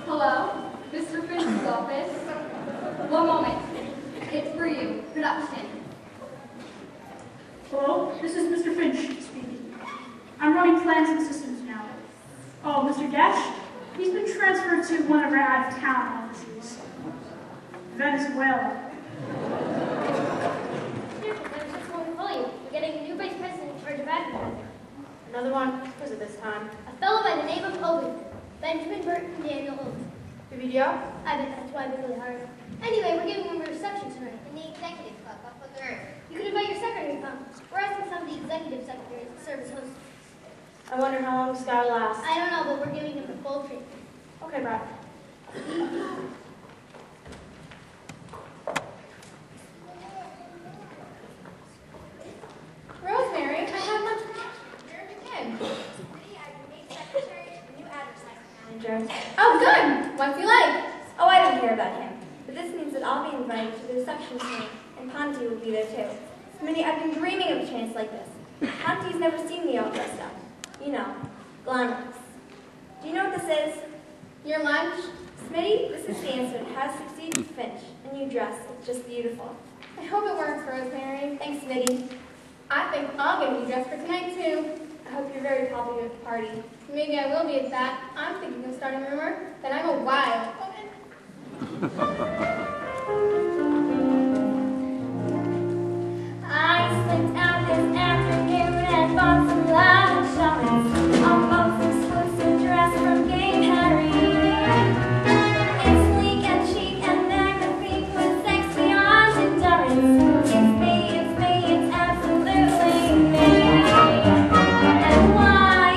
S9: Hello, Mr. Finch's office. One moment. It's for you. Production.
S4: Hello, this is Mr. Finch speaking. I'm running plans and systems now. Oh, Mr. Gash? He's been transferred to one of our out-of-town offices. Venezuela.
S8: Here, that's what we call you. We're getting a new vice president in charge of advertising.
S11: Another one? Who's it this time?
S8: A fellow by the name of Owen. Benjamin Burton Daniel Owen.
S11: Your video?
S8: I bet that's why I really hard. Anyway, we're giving him a reception tonight in the executive club up on the earth. You could invite your secretary to come. We're asking some of the executive secretaries to serve as hosts.
S11: I wonder how long this guy will last.
S8: I don't know, but we're giving him the full treatment.
S11: Okay, Brad.
S9: Rosemary, I have much here again.
S10: Manager.
S9: Oh, good. What do you like?
S10: Oh, I don't care about him. But this means that I'll be invited to the reception tonight, and Ponty will be there too. Smitty, I've been dreaming of a chance like this. Ponty's never seen me all dressed up. You know, glamorous. Do you know what this is?
S9: Your lunch?
S10: Smitty, this is the answer to how to succeed with Finch. A new dress. It's just beautiful.
S9: I hope it works, Rosemary.
S10: Thanks, Smitty.
S9: I think I'm going to be dressed for tonight, too.
S10: I hope you're very popular at the party.
S9: Maybe I will be at that. I'm thinking of starting a rumor that I'm a wild woman.
S8: I slipped out this afternoon and bought some loud insurance. A most exclusive dress from Gay Harry. It's sleek and chic and magnifique with sex beyond endurance. It's me, it's absolutely me. And why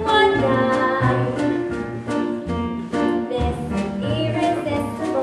S8: would I? This irresistible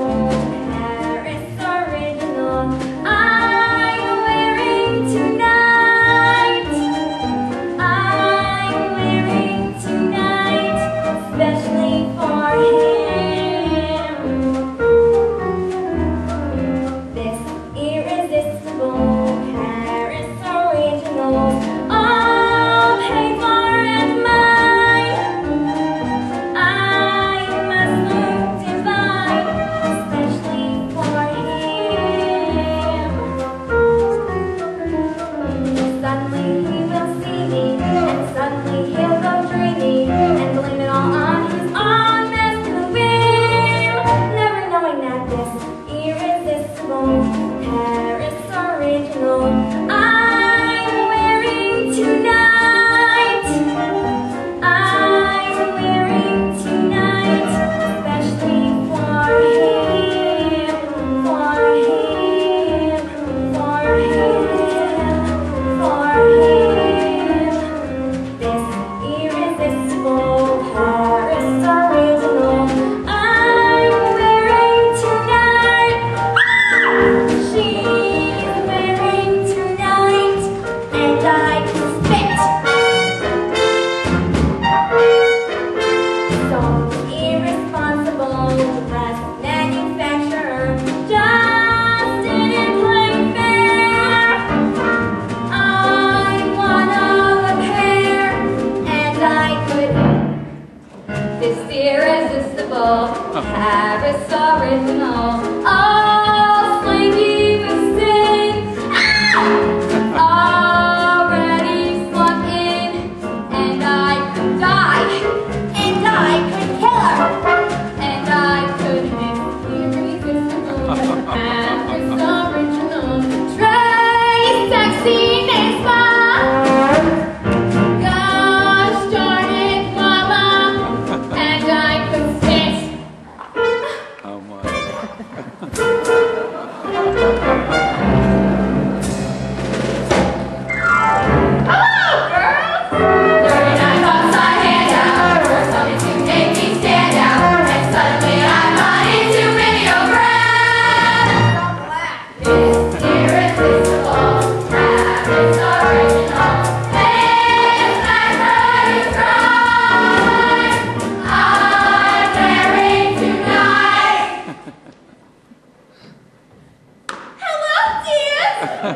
S7: Say,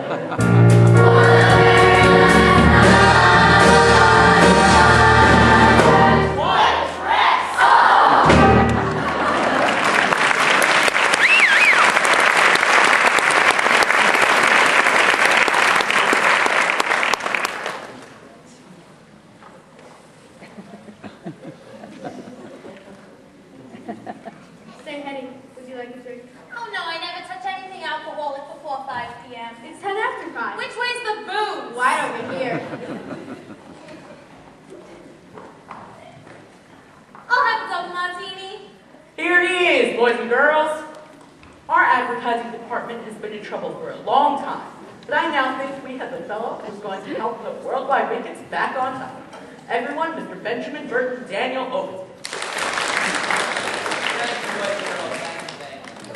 S7: Hetty, would you like a drink?
S5: Oh no, I never touch anything alcoholic before 5 p.m.
S7: It's 10 after 5.
S5: Which way's the booze?
S7: Right over here.
S5: I'll have a double martini.
S6: Here he is, boys and girls. Our advertising department has been in trouble for a long time, but I now think we have a fellow who's going to help put Worldwide Wickets back on top. Everyone, Mr. Benjamin Burton Daniel Oates.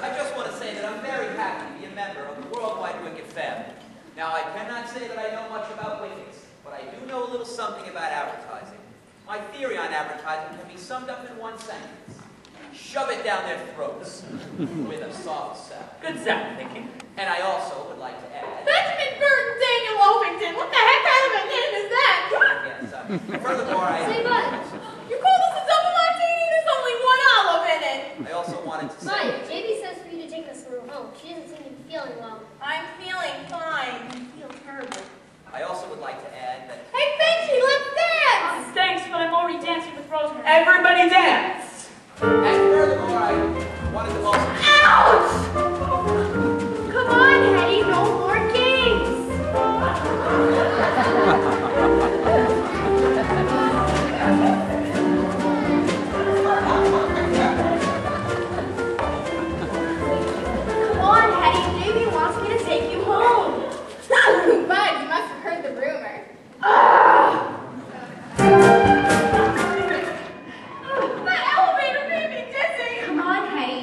S12: I just want to say that I'm very happy to be a member of the Worldwide Wicket family. Now, I cannot say that I know much about wickets, but I do know a little something about advertising. My theory on advertising can be summed up in one sentence. Shove it down their throats with a soft sound.
S6: Good sound thinking.
S12: And I also would like to add...
S11: Benjamin Burton Daniel Ovington! What the heck kind of a name is that?
S12: Yes, furthermore,
S8: Say, Bud.
S11: You call this a double martini? There's only one olive in it.
S12: I also wanted to say...
S8: Bud, JB says for you to take us through home. She doesn't seem to be feeling well.
S11: I'm feeling fine.
S8: I feel terrible.
S12: I also would like to add that...
S11: Hey, Benji, let's dance!
S4: Thanks, but I'm already dancing with Rosemary.
S6: Everybody dance!
S12: And furthermore, I wanted to also...
S7: Ouch! Come on, Hetty, no more games. Come on, Hetty, JB wants me to take you home.
S11: Bud, you must have heard the rumor. That elevator made me dizzy.
S7: Come on, Hetty.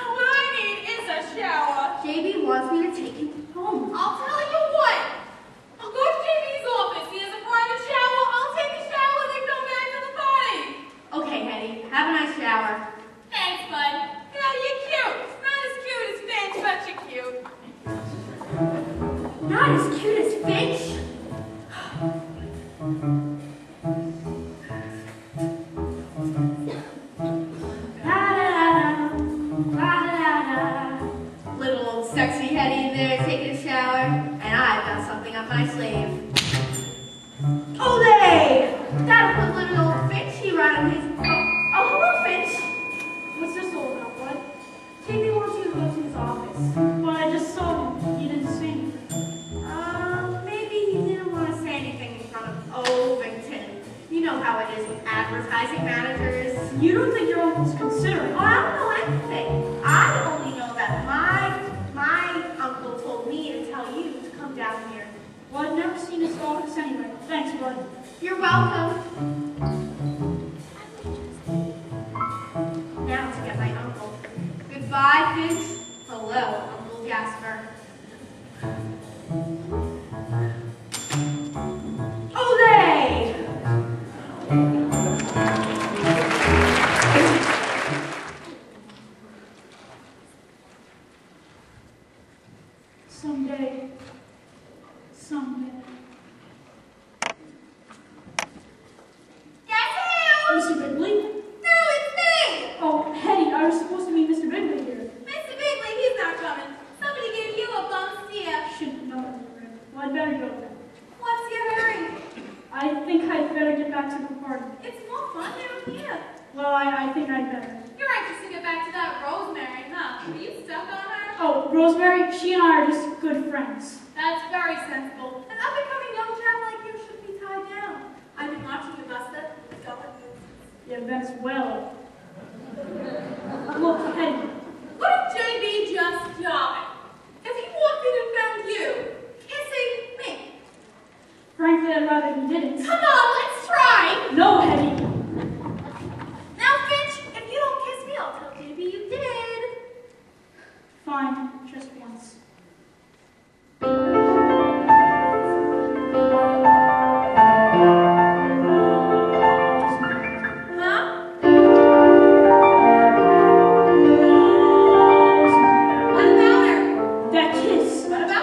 S11: What I need is a shower.
S7: JB wants me to take you home.
S11: I'll tell you what. I'll go to JB's office. He has a private shower. I'll take a shower, then come back to the party.
S7: Okay, Hetty, have a nice shower.
S11: Thanks, bud. You know, you're cute. Not as cute as Finch, but you're cute.
S7: Not as cute as Finch. Little old sexy Hetty there taking a shower, and I've got something up my sleeve. Olay! That'll put little old Finchy right on his... Oh, hello, Finch.
S4: What's this all about, bud?
S7: JB wants you to go to his office.
S4: Well, I just saw him. He didn't say anything.
S7: Maybe he didn't want to say anything in front of Ovington. You know how it is with advertising managers.
S4: You don't think your uncle's considering?
S7: Oh, I don't know anything. I only know that my uncle told me to tell you to come down here.
S4: Well, I've never seen his office anyway. Thanks, bud.
S7: You're welcome. Now to get my uncle. Goodbye, Finch. Hello, Uncle Jasper. Olay!
S4: Someday.
S11: Guess who?
S4: Mr. Bigley?
S11: No, it's me.
S4: Oh, Hetty, I was supposed to meet Mr. Bigley here.
S11: Mr. Bigley, he's not coming. Somebody gave you a bum steer.
S4: Shouldn't know him. Well, I'd better go then.
S11: What's your hurry?
S4: I think I'd better get back to the party.
S11: It's more fun down here.
S4: Well, I think I'd better.
S11: You're anxious to get back to that Rosemary, huh? Are you stuck on her?
S4: Oh, Rosemary, she and I are just good friends.
S11: That's very sensible. An up-and-coming young chap like you should be tied down. I've been watching you, Buster.
S4: Yeah, Venezuela. Look, Hetty.
S11: What if JB just died? If he walked in and found you, kissing me?
S4: Frankly, I'd rather he didn't.
S11: Come on, let's try!
S4: No, Hetty.
S11: Now, Finch, if you don't kiss me, I'll tell JB you did.
S4: Fine, just once.
S11: What about her?
S4: That kiss.
S11: What about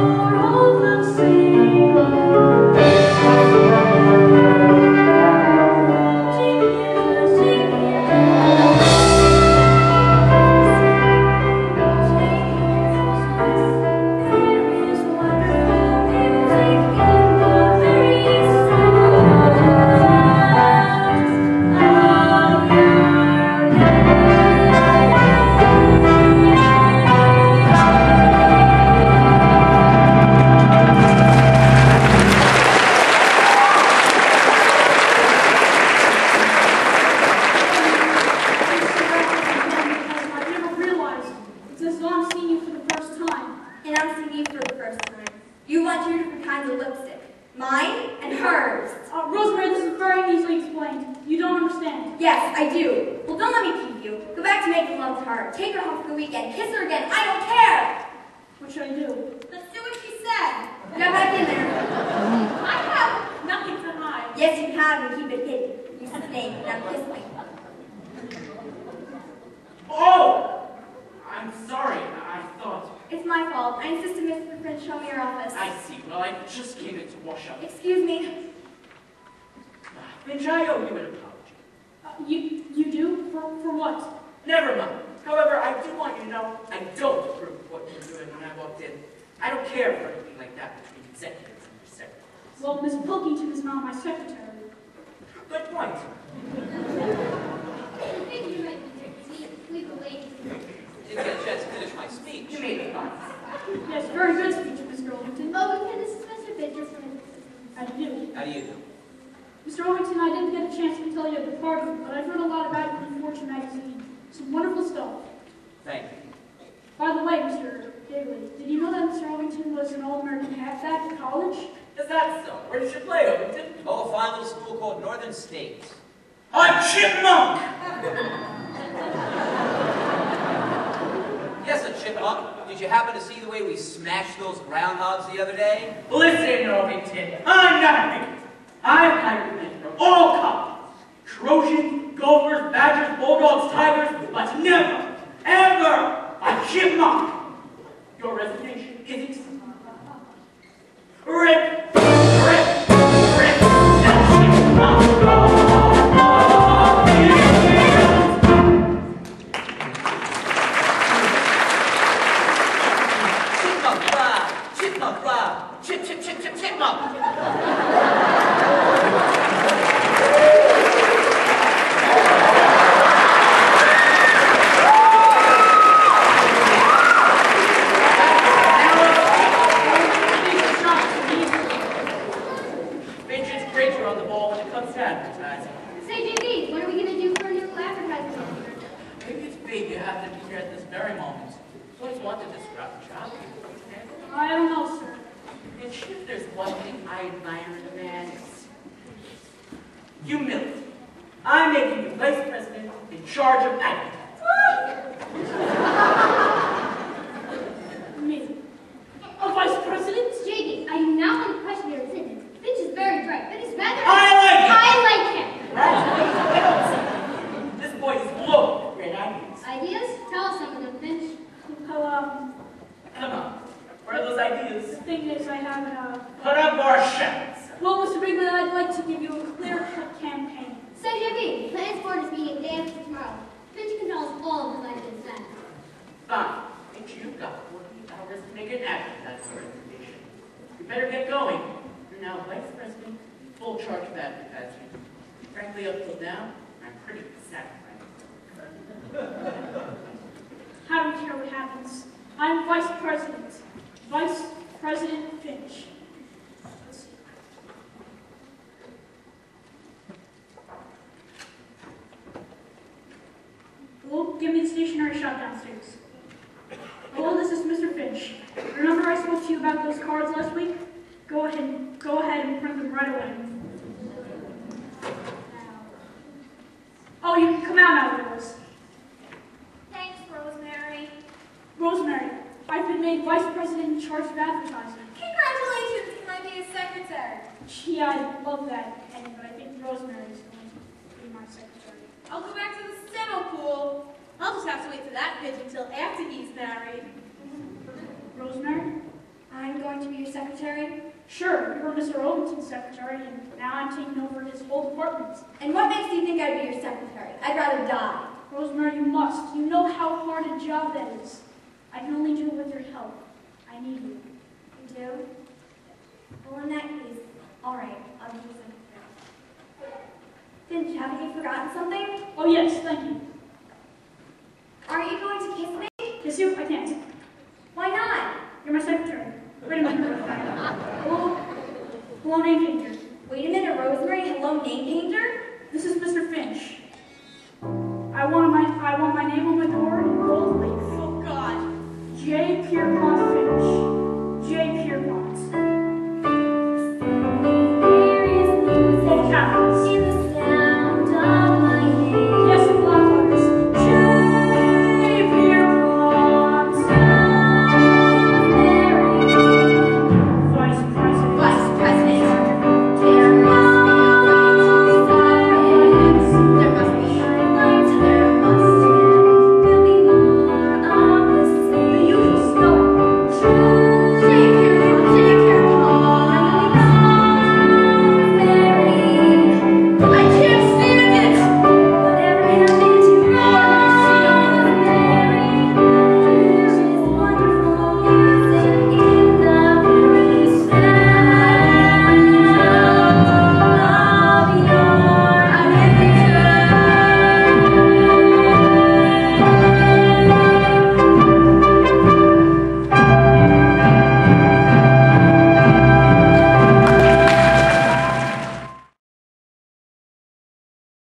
S2: are all the same.
S10: And I'm seeing you for the first time. You want two different kinds of lipstick. Mine and hers.
S4: Rosemary, this is very easily explained. You don't understand.
S10: Yes, I do. Well, don't let me keep you. Go back to making love to her. Take her home for the weekend. Kiss her again. I don't care.
S4: What should I do?
S10: Let's do what she said. Go back in there.
S4: I have nothing to hide.
S10: Yes, you have, and keep it hidden. You snake. Now kiss me.
S6: Oh! I'm sorry. I thought...
S10: It's my fault. I insisted Mr. Prince show me your office.
S6: I see. Well, I just came in to wash up.
S10: Excuse me.
S6: Finch, I owe you an apology.
S4: You do? For what?
S6: Never mind. However, I do want you to know I don't approve of what you were doing when I walked in. I don't care for anything like that between executives and your secretaries.
S4: Well, Miss Pilkington is not my secretary.
S6: Good point.
S12: Didn't get a chance to finish my speech.
S6: You made it fine.
S4: Yes, very good speech, Mr. Ovington.
S8: Oh, this is Mr. Fincher from...
S4: How do you do?
S12: How do you do?
S4: Mr. Ovington, I didn't get a chance to tell you at the party, but I've heard a lot about you in Fortune magazine. Some wonderful stuff.
S12: Thank you.
S4: By the way, Mr. Daly, did you know that Mr. Ovington was an All-American halfback in college?
S6: Is that so? Where did you play, Overton?
S12: Oh, a fine little school called Northern States.
S6: I'm Chipmunk!
S12: Yes, a chipmunk. Did you happen to see the way we smashed those groundhogs the other day?
S6: Listen, Ovington, I'm not a bigot. I've hired men from all colleges. Trojans, Gophers, Badgers, Bulldogs, Tigers, but never, ever a chipmunk. Your resignation is accepted. Rip, rip, rip, and chipmunk go.
S12: Chipmunk, blah. Chip, chip, chip, chip, chipmunk.
S6: Finch's great you're on the ball when it comes to advertising.
S8: Say, JB, what are we going to do for a new advertisement?
S6: Maybe it's big you have to be here at this very moment. I've always wanted this route job.
S4: I don't know, sir.
S6: And if there's one thing I admire in a man, it's humility. I'm making you vice president in charge of advertising.
S4: Me? A vice president?
S8: JB, I do not want to question your decision. Finch is very bright, but he's rather...
S6: I
S8: like him!
S6: Right? This boy is loaded with great ideas.
S8: Ideas? Tell us some of them, Finch.
S4: Well,
S6: Come on. What are those ideas?
S4: the thing is, I have
S6: Put up our shadows.
S4: Well, Mr. Bigman, I'd like to give you a clear-cut campaign.
S8: Say, JB, Plan's board is meeting day after tomorrow. Finch can tell us all of his ideas then.
S6: Fine. Finch, you've got 48 hours to make an advertising recommendation. You better get going. You're now vice president, full charge of advertising. Frankly, up till now, I'm pretty satisfied.
S4: I don't care what happens. I'm vice president. Vice President Finch. Let's see. Hello, give me the stationery shop downstairs. Hello, this is Mr. Finch. Remember I spoke to you about those cards last week? Go ahead and print them right away. Oh, you can come out now, girls.
S5: Thanks, Rosemary.
S4: Rosemary, I've been made vice president in charge of advertising.
S5: Congratulations, can I be a secretary?
S4: Gee, I love that, Penny, but I think Rosemary is going to be my secretary.
S11: I'll go back to the steno pool. I'll just have to wait for that pitch until after he's married.
S4: Rosemary?
S10: I'm going secretary?
S4: Sure, you were Mr. Robinson secretary, and now I'm taking over his whole department.
S10: And what makes you think I'd be your secretary? I'd rather die.
S4: Rosemary, you must. You know how hard a job that is. I can only do it with your help. I need you.
S10: You do? Well, in that case, all right, I'll be your secretary. Finch, haven't you forgotten something?
S4: Oh yes, thank you.
S10: Are you going to kiss me?
S4: Kiss you? I can't.
S10: Why not?
S4: You're my secretary. Wait a minute. Hello, name painter.
S10: Wait a minute, Rosemary. Hello, name painter?
S4: This is Mr. Finch. I want my name on my door in gold leaf.
S10: Oh, God.
S4: J. Pierpont Finch.